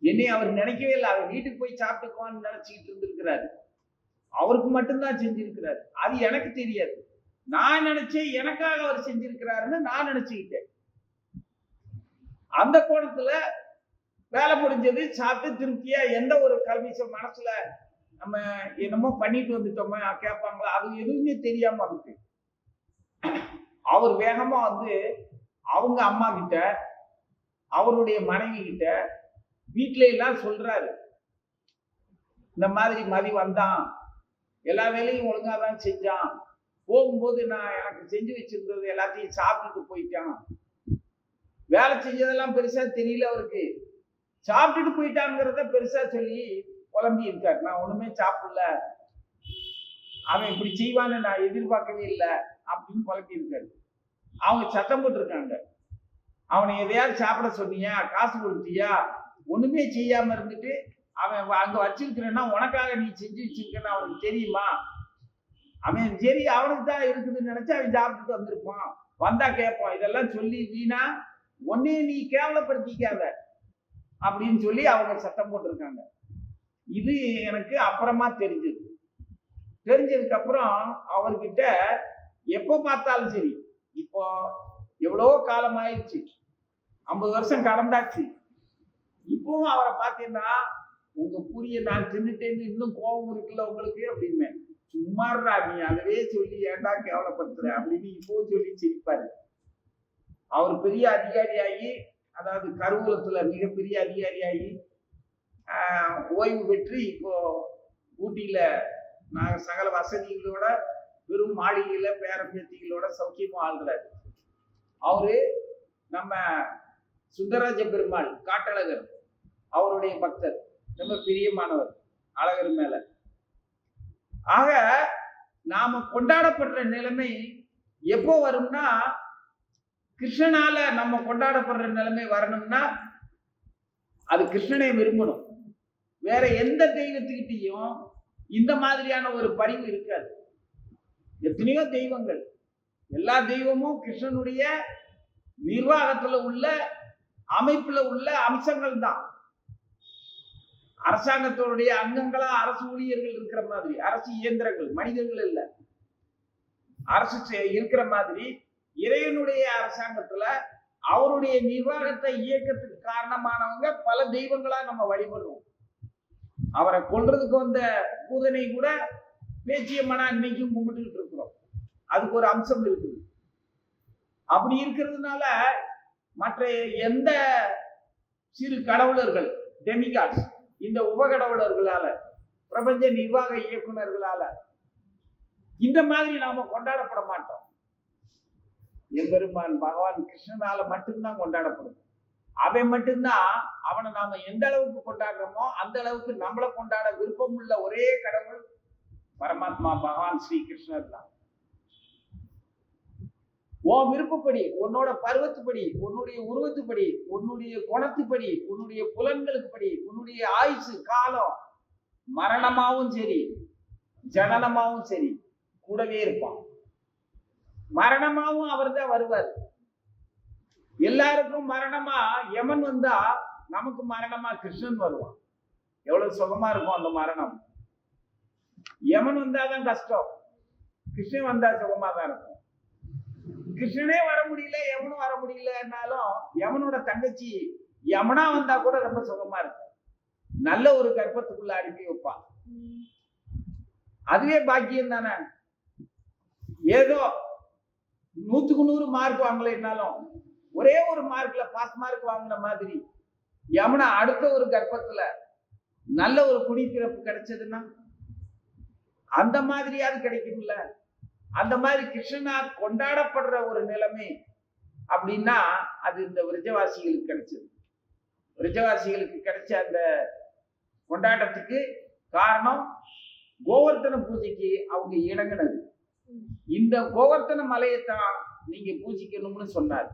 என்னை அவர் நினைக்கவே இல்லை. அவர் வீட்டுக்கு போய் சாப்பிட்டுக்குவான்னு நினைச்சுக்கிட்டு இருந்திருக்கிறாரு. அவருக்கு மட்டும்தான் செஞ்சிருக்கிறாரு. அது எனக்கு தெரியாது. நான் நினைச்சேன் எனக்காக அவர் செஞ்சிருக்கிறாருன்னு நான் நினைச்சுக்கிட்டேன். அந்த கோணத்துல வேலை முடிஞ்சது. சாப்பிட்டு திருப்தியா எந்த ஒரு கல்விசம் மனசுல நம்ம என்னமோ பண்ணிட்டு வந்துட்டோமா கேட்பாங்களா, அது எதுவுமே தெரியாம இருக்கு. அவர் வேகமா வந்து அவங்க அம்மா கிட்ட அவருடைய மனைவி கிட்ட வீட்டுல எல்லாம் சொல்றாரு, இந்த மாதிரி மதி வந்தான், எல்லா வேலையும் ஒழுங்கா தான் செஞ்சான், போகும்போது நான் எனக்கு செஞ்சு வச்சிருந்தது எல்லாத்தையும் சாப்பிட்டுட்டு போயிட்டான், வேலை செஞ்சதெல்லாம் பெருசா தெரியல அவருக்கு, சாப்பிட்டுட்டு போயிட்டாங்கிறத பெருசா சொல்லி குழம்பி இருக்காரு. நான் ஒண்ணுமே சாப்பிடல, அவன் இப்படி செய்வான்னு நான் எதிர்பார்க்கவே இல்லை அப்படின்னு குழப்பி இருக்காரு. அவங்க சத்தம் போட்டிருக்காங்க, அவனை எதையாவது சாப்பிட சொன்னியா, காசு கொடுத்தியா, ஒண்ணுமே செய்யாம இருந்துட்டு அவன் அங்க வச்சிருக்கிறேன்னா உனக்காக நீ செஞ்சு வச்சிருக்கன்னு அவனுக்கு தெரியுமா? அவன் சரி அவனுக்கு தான் இருக்குதுன்னு நினைச்சு அவன் சாப்பிட்டுட்டு வந்திருப்பான், வந்தா கேட்பான். இதெல்லாம் சொல்லி வீணா ஒன்னே நீ கேவலப்படுத்திக்காத அப்படின்னு சொல்லி அவங்க சத்தம் போட்டிருக்காங்க. இது எனக்கு அப்புறமா தெரிஞ்சது. தெரிஞ்சதுக்கு அப்புறம் அவர்கிட்ட எப்போ பார்த்தாலும் சரி, இப்போ எவ்வளவோ காலம் ஆயிடுச்சு, 50 வருஷம் கடந்தாச்சு, இப்பவும் அவரை பார்த்தீங்கன்னா உங்க பூரிய நான் தின்னுட்டேன்னு இன்னும் கோபம் இருக்குல்ல உங்களுக்கு அப்படின்னு, சும்மாறா நீ அதவே சொல்லி ஏன்டா கேவலப்படுத்துற அப்படின்னு இப்போ சொல்லி சிரிப்பாரு. அவர் பெரிய அதிகாரியாகி, அதாவது கருவூலத்துல மிகப்பெரிய அதிகாரியாகி ஓய்வு பெற்று இப்போ ஊட்டியில நாங்க சகல வசதிகளோட வெறும் மாளிகையில பேர பேத்திகளோட சௌக்கியமா ஆள்கிறாரு. அவரு நம்ம சுந்தரராஜ பெருமாள் காட்டழகர் அவருடைய பக்தர், ரொம்ப பிரியமானவர் அழகர் மேல. ஆக நாம கொண்டாடப்படுற நிலைமை எப்போ வரும்னா, கிருஷ்ணனால நம்ம கொண்டாடப்படுற நிலைமை வரணும்னா அது கிருஷ்ணனை விரும்பணும். வேற எந்த தெய்வத்துக்கிட்டையும் இந்த மாதிரியான ஒரு பரிவு இருக்காது. எத்தனையோ தெய்வங்கள், எல்லா தெய்வமும் கிருஷ்ணனுடைய நிர்வாகத்துல உள்ள அமைப்புல உள்ள அம்சங்கள் தான். அரசாங்கத்தினுடைய அங்கங்களா அரசு ஊழியர்கள் இருக்கிற மாதிரி, அரசு இயந்திரங்கள், மனிதர்கள் இல்ல, அரசு இருக்கிற மாதிரி இறைவனுடைய அரசாங்கத்துல அவருடைய நிர்வாகத்தை இயக்கத்துக்கு காரணமானவங்க பல தெய்வங்களா நம்ம வழிபடுறோம். அவரை கொல்றதுக்கு வந்த பூதனை கூட பேச்சியம்மனா இன்னைக்கும் கும்பிட்டுக்கிட்டு இருக்கிறோம். அதுக்கு ஒரு அம்சம் இருக்குது. அப்படி இருக்கிறதுனால மற்ற எந்த சிறு கடவுளர்கள், டெமிகாட்ஸ், இந்த உபகடவுளர்களால, பிரபஞ்ச நிர்வாக இயக்குநர்களால இந்த மாதிரி நாம கொண்டாடப்பட மாட்டோம். எம்பெருமான் பகவான் கிருஷ்ணனால மட்டும்தான் கொண்டாடப்படும். அவன் மட்டும்தான், அவனை நாம எந்த அளவுக்கு கொண்டாடுறோமோ அந்த அளவுக்கு நம்மளை கொண்டாட விருப்பம் உள்ள ஒரே கடவுள் பரமாத்மா பகவான் ஸ்ரீ கிருஷ்ணர் தான். உன் விருப்பப்படி, உன்னோட பருவத்துப்படி, உன்னுடைய உருவத்துப்படி, உன்னுடைய குணத்துப்படி, உன்னுடைய புலன்களுக்கு படி, உன்னுடைய ஆயுசு காலம் மரணமாவும் சரி ஜனனமாவும் சரி கூடவே இருப்பான். மரணமாவும் அவர் தான் வருவார். எல்லாருக்கும் மரணமா யமன் வந்தா நமக்கு மரணமா கிருஷ்ணன் வருவான். எவ்வளவு சுகமா இருக்கும் அந்த மரணம். யமன் வந்தாதான் கஷ்டம், கிருஷ்ணன் வந்தா சுகமா தான் இருக்கும். கிருஷ்ணனே வர முடியல, யமனும் வர முடியலன்னாலும் யமனோட தங்கச்சி யமனா வந்தா கூட ரொம்ப சுகமா இருக்கும். நல்ல ஒரு கர்ப்பத்துக்குள்ள அனுப்பி வைப்பான். அதுவே பாக்கியம் தானே. ஏதோ 100க்கு 100 மார்க் வாங்கலைன்னாலும் ஒரே ஒரு மார்க்ல பாஸ் மார்க் வாங்கின மாதிரி யமுனா அடுத்த ஒரு கர்ப்பத்துல நல்ல ஒரு குடிப்பிறப்பு கிடைச்சதுன்னா அந்த மாதிரியாவது கிடைக்கும்ல. அந்த மாதிரி கிருஷ்ணனா கொண்டாடப்படுற ஒரு நிலைமை அப்படின்னா அது இந்த விருஜவாசிகளுக்கு கிடைச்சது. விருஜவாசிகளுக்கு கிடைச்ச அந்த கொண்டாட்டத்துக்கு காரணம் கோவர்த்தன பூஜைக்கு அவங்க இணங்கினது. இந்த கோவர்த்தன மலையைத்தான் நீங்க பூஜிக்கணும்னு சொன்னார்.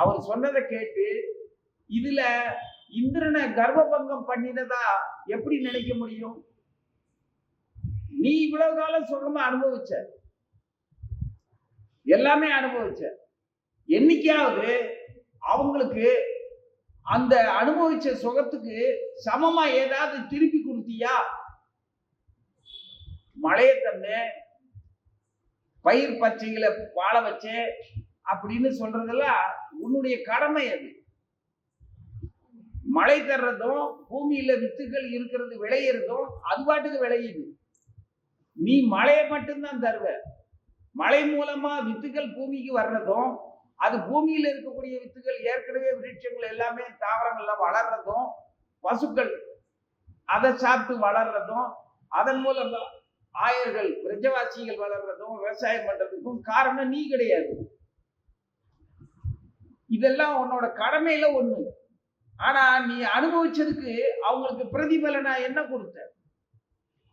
அவர் சொன்னதை கேட்டு இதுல இந்திரனை கர்ப்பபங்கம் பண்ணினதா எப்படி நினைக்க முடியும்? நீ இவ்வளவு காலம் சுகமா அனுபவிச்ச, எல்லாமே அனுபவிச்ச, என்னைக்காவது அவங்களுக்கு அந்த அனுபவிச்ச சுகத்துக்கு சமமா ஏதாவது திருப்பி கொடுத்தியா? மழையை தந்து பயிர் பச்சைகளை வாழ வச்சு அப்படின்னு சொல்றதெல்லாம் உன்னுடைய கடமை. அது மழை தர்றதும் பூமியில வித்துக்கள் இருக்கிறது விளையிறதும் அது பாட்டுக்கு விளையுது. நீ மழையை மட்டும்தான் தருவ. மழை மூலமா வித்துக்கள் பூமிக்கு வர்றதும், அது பூமியில இருக்கக்கூடிய வித்துக்கள் ஏற்கனவே விருட்சங்கள் எல்லாமே தாவரங்கள்லாம் வளர்றதும், பசுக்கள் அதை சாப்பிட்டு வளர்றதும், அதன் மூலம் ஆயர்கள் பிரஜவாசிகள் வளர்றதும் விவசாயம் பண்றதுக்கும் காரணம் நீ கிடையாது. இதெல்லாம் உன்னோட கடமையில ஒண்ணு. ஆனா நீ அனுபவிச்சதுக்கு அவங்களுக்கு பிரதிபலனா என்ன கொடுத்த?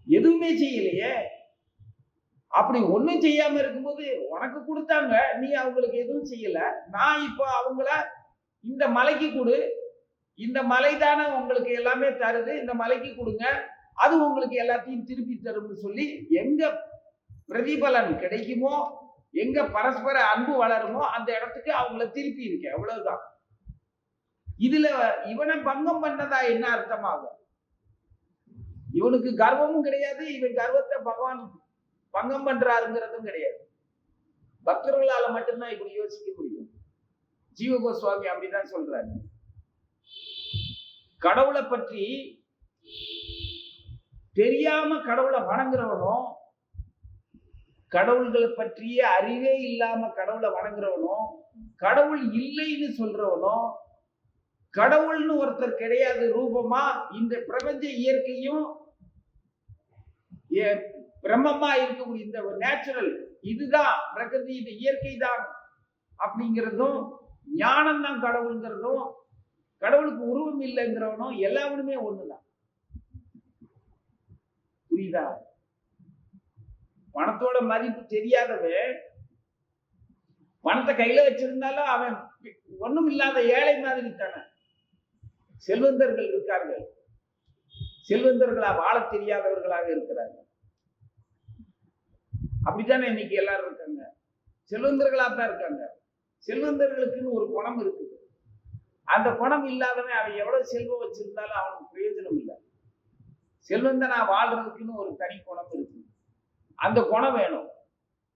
எதுவுமே செய்யலையே. அப்படி ஒண்ணும் செய்யாம இருக்கும்போது உனக்கு கொடுத்தாங்க, நீ அவங்களுக்கு எதுவும் செய்யல. நான் இப்போ அவங்கள இந்த மலைக்கு கொடு, இந்த மலை தானே உங்களுக்கு எல்லாமே தருது, இந்த மலைக்கு கொடுங்க, அது உங்களுக்கு எல்லாத்தையும் திருப்பி தரும்னு சொல்லி எங்க பிரதிபலன் கிடைக்குமோ, எங்க பரஸ்பர அன்பு வளருமோ அந்த இடத்துக்கு அவங்கள திருப்பி இருக்கேன். அவ்வளவுதான். இதுல இவனை பங்கம் பண்ணதா என்ன அர்த்தமாகும்? இவனுக்கு கர்வமும் கிடையாது, இவன் கர்வத்தை பகவான் பங்கம் பண்றாருங்கிறதும் கிடையாது. பக்தர்களால மட்டும்தான் இப்படி யோசிக்க முடியும். ஜீவ கோஸ்வாமி அப்படிதான் சொல்றாரு. கடவுளை பற்றி தெரியாம கடவுளை வணங்குறவனும், கடவுள்களை பற்றிய அறிவே இல்லாம கடவுளை வணங்குறவனும், கடவுள் இல்லைன்னு சொல்றவனும், கடவுள்னு ஒருத்தர் கிடையாது ரூபமா இந்த பிரபஞ்ச இயற்கையும் பிரம்மமா இருக்கக்கூடிய இந்த நேச்சுரல் இதுதான் பிரகிருதி, இந்த இயற்கை தான் அப்படிங்கிறதும், ஞானம் தான் கடவுள்ங்கிறதும், கடவுளுக்கு உருவம் இல்லைங்கிறவனும் எல்லாருமே ஒண்ணுதான். புரியுதா? பணத்தோட மதிப்பு தெரியாதவன் பணத்தை கையில வச்சிருந்தாலும் அவன் ஒண்ணும் இல்லாத ஏழை மாதிரி தானே. செல்வந்தர்கள் இருக்கார்கள், செல்வந்தர்களா வாழ தெரியாதவர்களாக இருக்கிறார்கள். அப்படித்தானே இன்னைக்கு எல்லாரும் இருக்காங்க. செல்வந்தர்களா தான் இருக்காங்க. செல்வந்தர்களுக்குன்னு ஒரு குணம் இருக்குது. அந்த குணம் இல்லாதவன் அவன் எவ்வளவு செல்வம் வச்சிருந்தாலும் அவனுக்கு பிரயோஜனம் இல்லை. செல்வந்தனா வாழ்றதுக்குன்னு ஒரு தனி குணம் இருக்கு. அந்த குணம் வேணும்.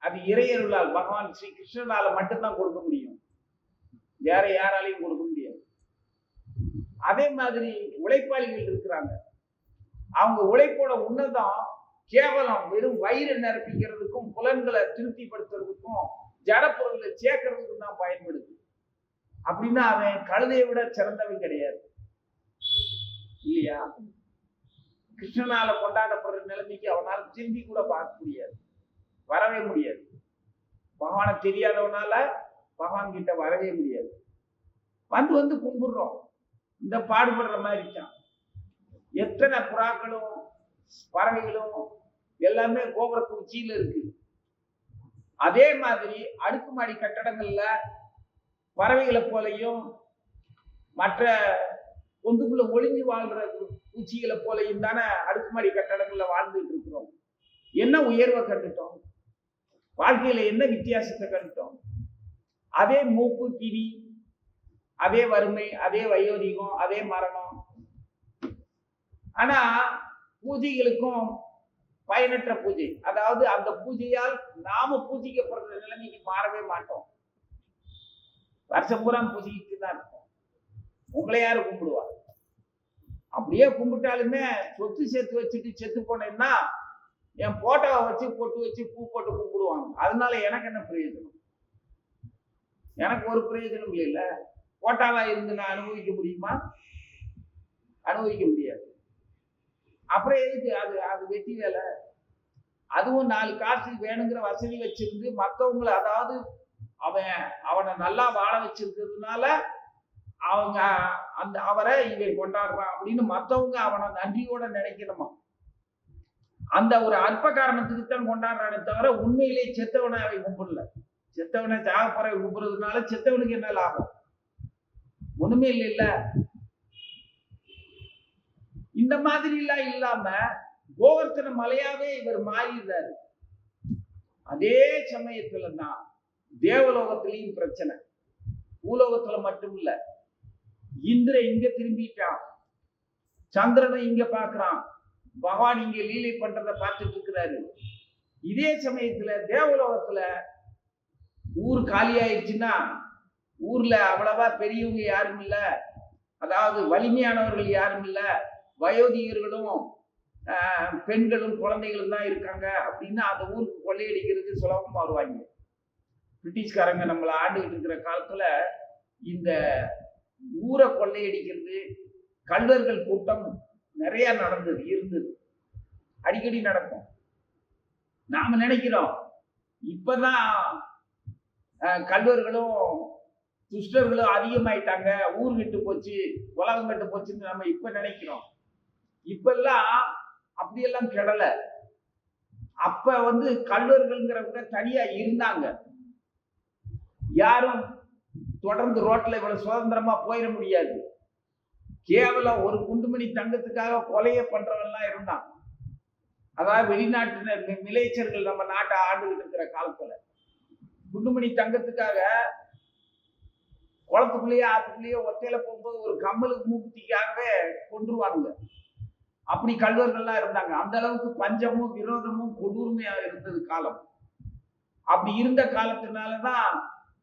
அது இறையருளால் பகவான் ஸ்ரீ கிருஷ்ணனால மட்டும்தான் கொடுக்க முடியும், வேற யாராலையும் கொடுக்க முடியாது. அதே மாதிரி உழைப்பாளிகள் இருக்கிறாங்க. அவங்க உழைப்போட உன்னதம் கேவலம் வெறும் வயிறு நிரப்பிக்கிறதுக்கும் புலன்களை திருப்திப்படுத்துறதுக்கும் ஜடப்பொருளை சேர்க்கறதுக்கும் தான் பயன்படுது. அப்படின்னா அவன் கழுதையை விட சிறந்தவன் கிடையாது, இல்லையா? கிருஷ்ணனால கொண்டாடப்படுற நிலைமைக்கு அவனால் திரும்பி கூட பார்க்க முடியாது. வரவே முடியாது. பகவானை தெரியாதவனால பகவான் கிட்ட வரவே முடியாது. வந்து வந்து கும்பிடுறோம். இந்த பாடுபடுற மாதிரி தான். எத்தனை புறாக்களும் பறவைகளும் எல்லாமே கோபுரத்து உச்சியில இருக்கு. அதே மாதிரி அடுக்குமாடி கட்டடங்கள்ல பறவைகளை போலையும் மற்ற பொந்துக்குள்ள ஒளிஞ்சு வாழ்ற பூச்சிகளை போலையும் தானே அடுக்குமாடி கட்டடங்கள்ல வாழ்ந்துட்டு இருக்கிறோம். என்ன உயர்வை கண்டுட்டோம்? வாழ்க்கையில என்ன வித்தியாசத்தை கண்டுட்டோம்? அதே மூப்பு கிரி, அதே வறுமை, அதே வயோதிகம், அதே மரணம். ஆனா பூஜைகளுக்கும் பயனற்ற பூஜை, அதாவது அந்த பூஜையால் நாம பூஜிக்கப்படுற நிலைமைக்கு மாறவே மாட்டோம். வருஷம் பூரா பூஜைக்கு தான் இருக்கும். உங்களை யாரு கும்பிடுவா? அப்படியே கும்பிட்டாலுமே சொத்து சேர்த்து வச்சுட்டு செத்து போனேன்னா என் போட்டோவை வச்சு பொட்டு வச்சு பூ போட்டு கும்பிடுவாங்க. அதனால எனக்கு என்ன பிரயோஜனம்? எனக்கு ஒரு பிரயோஜனம் இல்லைல்ல. போட்டாவா இருந்து நான் அனுபவிக்க முடியுமா? அனுபவிக்க முடியாது. அப்புறம் எதுக்கு அது? அது வெட்டி வேலை. அதுவும் 4 காசு வேணுங்கிற வசதி வச்சிருந்து மற்றவங்களை, அதாவது அவனை நல்லா வாழ வச்சிருக்கிறதுனால அவங்க அவரை இவன் கொண்டாடுறான் அப்படின்னு மற்றவங்க அவனை நன்றியோட நினைக்கணுமா? அந்த ஒரு அற்ப காரணத்துக்கு தான் கொண்டாடுறானே தவிர உண்மையிலே செத்தவனை அவை கும்பிடல. செத்தவனை சாகப்பறை கும்பிடுறதுனால செத்தவனுக்கு என்ன லாபம்? ஒண்ணுமே இல்ல. இந்த மாதிரி எல்லாம் இல்லாம கோவர்த்தன மலையாவே இவர் மாறிடுறாரு. அதே சமயத்துல தான் தேவலோகத்திலையும் பிரச்சனை. பூலோகத்துல மட்டும் இல்ல. இந்திர இங்க திரும்பிட்டான், சந்திரனை இங்க பாக்குறான், பகவான் இங்க லீலை பண்றதை பார்த்துட்டு இருக்கிறாரு. இதே சமயத்துல தேவலோகத்துல ஊர் காலி ஆயிடுச்சுன்னா ஊர்ல அவ்வளவா பெரியவங்க யாரும் இல்ல, அதாவது வலிமையானவர்கள் யாரும் இல்ல, வயோதிகர்களும் பெண்களும் குழந்தைகளும் தான் இருக்காங்க அப்படின்னா அந்த ஊருக்கு கொள்ளையடிக்கிறது சுலபமா வருவாங்க. பிரிட்டிஷ்காரங்க நம்மளை ஆண்டுகிட்டு இருக்கிற காலத்துல இந்த ஊரை கொள்ளையடிக்கிறது, கல்வர்கள் கூட்டம் நிறைய இருந்தது, அடிக்கடி நடக்கும். நாம நினைக்கிறோம் இப்பதான் கல்வர்களும் துஷ்டர்களும் அதிகமாயிட்டாங்க, ஊர் விட்டு போச்சு, உலகம் விட்டு போச்சுன்னு நம்ம இப்ப நினைக்கிறோம். இப்பெல்லாம் அப்படியெல்லாம் கெடல. அப்ப கல்வர்கள்ங்கிறவங்க தனியா இருந்தாங்க. யாரும் தொடர்ந்து ரோட்ல இவ்வளவு சுதந்திரமா போயிட முடியாது. கேவலம் ஒரு குண்டுமணி தங்கத்துக்காக கொலையை பண்றவெல்லாம் இருந்தான். அதாவது வெளிநாட்டினர் மிலேச்சர்கள் நம்ம நாட்டை ஆண்டுகிட்டு இருக்கிற காலத்துல குண்டுமணி தங்கத்துக்காக குளத்துக்குள்ளேயே ஆத்துக்குள்ளேயே ஒத்தையில போகும்போது ஒரு கம்மலுக்கு மூக்குத்திக்காகவே கொன்றுவானுங்க. அப்படி கல்வர்கள்லாம் இருந்தாங்க. அந்த அளவுக்கு பஞ்சமும் விரோதமும் கொடூர்மையா இருந்தது காலம். அப்படி இருந்த காலத்தினாலதான்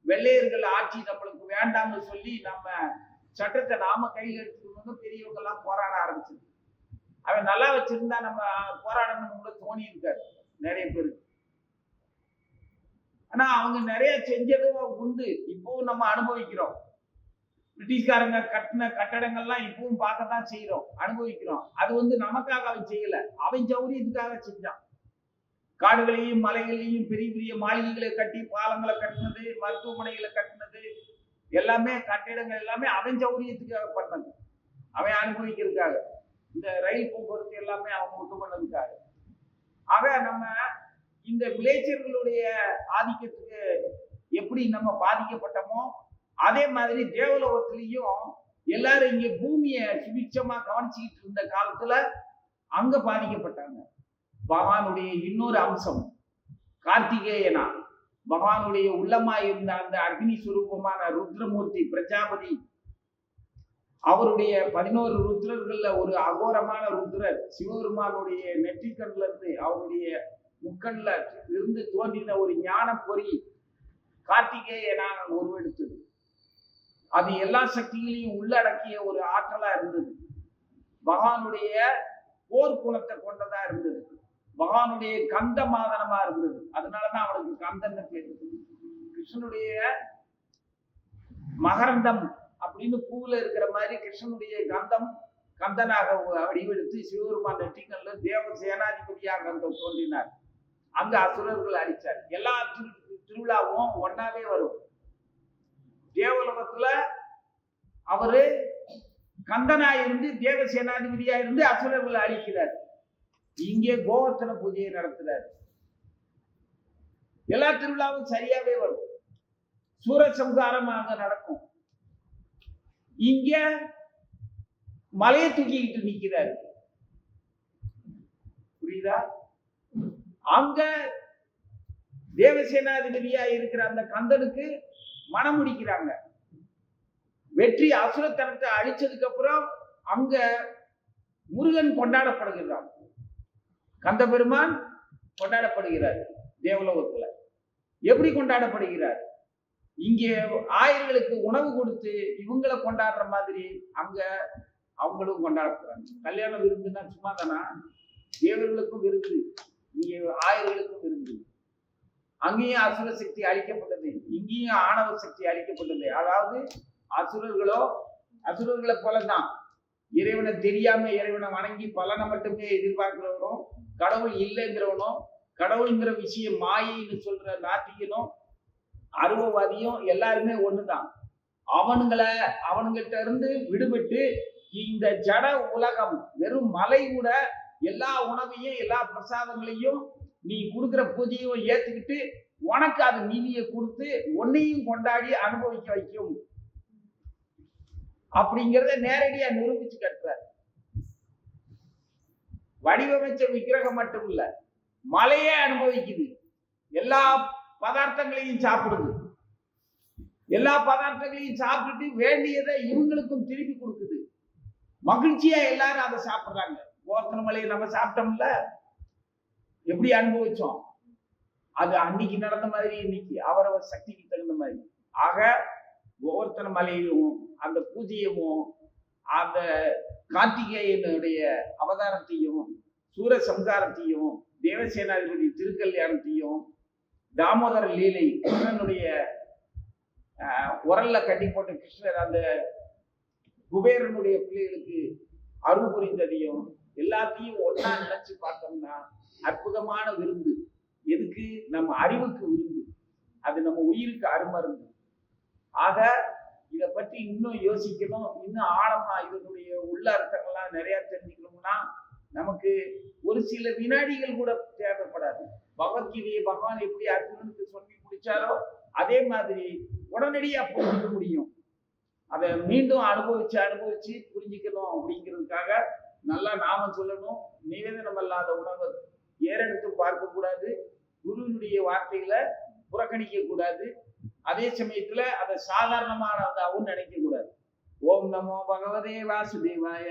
வெள்ளையர்கள் ஆட்சி நம்மளுக்கு வேண்டாம்னு சொல்லி நம்ம சட்டத்தை நாம கையில் எடுத்துக்கணும் பெரியவங்க எல்லாம் போராட ஆரம்பிச்சது. அவன் நல்லா வச்சிருந்தா நம்ம போராடணும்னு கூட தோணி இருக்காரு நிறைய பேருக்கு. ஆனா அவங்க நிறைய செஞ்சதும் உண்டு, இப்பவும் நம்ம அனுபவிக்கிறோம். பிரிட்டிஷ்காரங்க கட்டின கட்டடங்கள்லாம் இப்பவும் பார்க்கத்தான் செய்யறோம், அனுபவிக்கிறோம். அது நமக்காக அவன் செய்யல, அவன் சௌரியத்துக்காக செஞ்சான். காடுகளையும் மலைகளையும் பெரிய பெரிய மாளிகைகளை கட்டி பாலங்களை கட்டினது, மருத்துவமனைகளை கட்டினது, எல்லாமே கட்டிடங்கள் எல்லாமே அவன் சௌரியத்துக்காக பண்ணது, அவன் அனுபவிக்கிறதுக்காக. இந்த ரயில் போக்குவரத்து எல்லாமே அவன் உண்டு பண்ணதுக்காக. ஆக நம்ம இந்த விளைச்சர்களுடைய ஆதிக்கத்துக்கு எப்படி நம்ம பாதிக்கப்பட்டோமோ அதே மாதிரி தேவலோகத்திலையும் எல்லாரும் இங்க பூமியை சுபிட்சமா கவனிச்சுக்கிட்டு இருந்த காலத்துல அங்க பாதிக்கப்பட்டாங்க. பகவானுடைய இன்னொரு அம்சம் கார்த்திகேயனா, பகவானுடைய உள்ளமா இருந்த அந்த அக்னி சுரூபமான ருத்ரமூர்த்தி பிரஜாபதி, அவருடைய 11 ருத்ரர்கள்ல ஒரு அகோரமான ருத்ரர் சிவபெருமானுடைய நெற்றிக்கண்ல இருந்து அவருடைய முக்கண்ல இருந்து தோன்றின ஒரு ஞான பொறி கார்த்திகேயனாக உருவெடுத்தது. அது எல்லா சக்திகளையும் உள்ளடக்கிய ஒரு ஆற்றலா இருந்தது. பகவானுடைய போர் குணத்தை கொண்டதா இருந்தது. பகவானுடைய கந்த மாதனமா இருந்தது. அதனாலதான் அவனுக்கு கந்தன் பேரு. கிருஷ்ணனுடைய மகரந்தம் அப்படின்னு பூவுல இருக்கிற மாதிரி கிருஷ்ணனுடைய கந்தம் கந்தனாக வடிவெடுத்து சிவபெருமான் நெற்றிக்கல்ல தேவ சேனாதிபதியாக தோன்றினார். அங்க அசுரர்கள் அடிச்சார். எல்லா திருவிழாவும் ஒன்னாவே வரும். தேவலோகத்துல அவரு கந்தனா இருந்து தேவசேனாதிபதியா இருந்து அசுரர்களை அழிக்கிறார். இங்கே கோவர்த்தன பூஜையை நடத்துறார். எல்லா திருவிழாவும் சரியாவே வரும். சூரசம்ஹாரமாக நடக்கும். இங்க மலையை தூக்கிக்கிட்டு நிக்கிறாரு. புரியுதா? அங்க தேவசேனாதிபதியா இருக்கிற அந்த கந்தனுக்கு மனம் முடிக்கிறாங்க. வெற்றி அசுரத்தனத்தை அழிச்சதுக்கு அப்புறம் அங்க முருகன் கொண்டாடப்படுகிறான். கந்த பெருமான் கொண்டாடப்படுகிறார் தேவலோகத்துல. எப்படி கொண்டாடப்படுகிறார்? இங்கே ஆயர்களுக்கு உணவு கொடுத்து இவங்களை கொண்டாடுற மாதிரி அங்க அவங்களும் கொண்டாடப்படுறாங்க. கல்யாண விருந்துன்னா சும்மா தானா? தேவர்களுக்கும் விருந்து, இங்கே ஆயர்களுக்கும் விருந்து. அங்கேயும் அசுர சக்தி அழிக்கப்பட்டது, இங்கேயும் ஆணவ சக்தி அழிக்கப்பட்டது. அதாவது அசுரர்களை போலதான் இறைவனை தெரியாம இறைவனை வணங்கி பலனை மட்டுமே எதிர்பார்க்கிறவனும், கடவுள் இல்லைங்கிறவனும், கடவுளுங்கிற விஷயம் மாயின்னு சொல்ற நாத்திகனும் அருவவாதியும் எல்லாருமே ஒண்ணுதான். அவனுங்கிட்ட இருந்து விடுபட்டு இந்த ஜட உலகம் வெறும் மலை கூட எல்லா உணவையும் எல்லா பிரசாதங்களையும் நீ கொடுக்குற பூஜையும் ஏத்துக்கிட்டு உனக்கு அது நிதியை கொடுத்து உன்னையும் கொண்டாடி அனுபவிக்க வைக்கும் அப்படிங்கிறத நேரடியா நிரூபிச்சு கட்டுறார். வடிவமைச்ச விக்கிரகம் மட்டும் இல்ல, மலையே அனுபவிக்குது. எல்லா பதார்த்தங்களையும் சாப்பிடுது. எல்லா பதார்த்தங்களையும் சாப்பிட்டுட்டு வேண்டியதை இவங்களுக்கும் திருப்பி கொடுக்குது. மகிழ்ச்சியா எல்லாரும் அதை சாப்பிடுறாங்க. கோவர்த்தன மலையை நம்ம சாப்பிட்டோம்ல, எப்படி அனுபவிச்சோம்? அது அன்னைக்கு நடந்த மாதிரி இன்னைக்கு அவரவர் சக்திக்கு தகுந்த மாதிரி. ஆக கோவர்த்தன மலையும் அந்த பூஜையவும் அந்த கார்த்திகேயனுடைய அவதாரத்தையும் சூரசம்ஹாரத்தையும் தேவசேனாதிபதி திருக்கல்யாணத்தையும் தாமோதர லீலை கிருஷ்ணனுடைய உரல்ல கட்டி போட்ட கிருஷ்ணர் அந்த குபேரனுடைய பிள்ளைகளுக்கு அருள் புரிந்ததையும் எல்லாத்தையும் ஒன்னா நினைச்சு பார்த்தோம்னா அற்புதமான விருந்து. எதுக்கு? நம்ம அறிவுக்கு விருந்து. அது நம்ம உயிருக்கு அருமருந்து. ஆக இதை பற்றி இன்னும் யோசிக்கணும், இன்னும் ஆழமா இதனுடைய உள்ள அர்த்தங்கள்லாம் நிறைய தெரிஞ்சுக்கணும்னா நமக்கு ஒரு சில வினாடிகள் கூட தேவைப்படாது. பகவத்கீதையை பகவான் எப்படி அர்ஜுனனுக்கு சொல்லி முடிச்சாரோ அதே மாதிரி உடனடியா புரிஞ்சுக்க முடியும். அதை மீண்டும் அனுபவிச்சு புரிஞ்சுக்கணும். அப்படிங்கிறதுக்காக நல்லா நாம சொல்லணும். நிவேதனம் அல்லாத உணவை ஏறெடுத்து பார்க்க கூடாது. குருவினுடைய வார்த்தைகளை புறக்கணிக்க கூடாது. அதே சமயத்துல அதை சாதாரணமானதாகவும் நினைக்க கூடாது. ஓம் நமோ பகவதே வாசுதேவாய.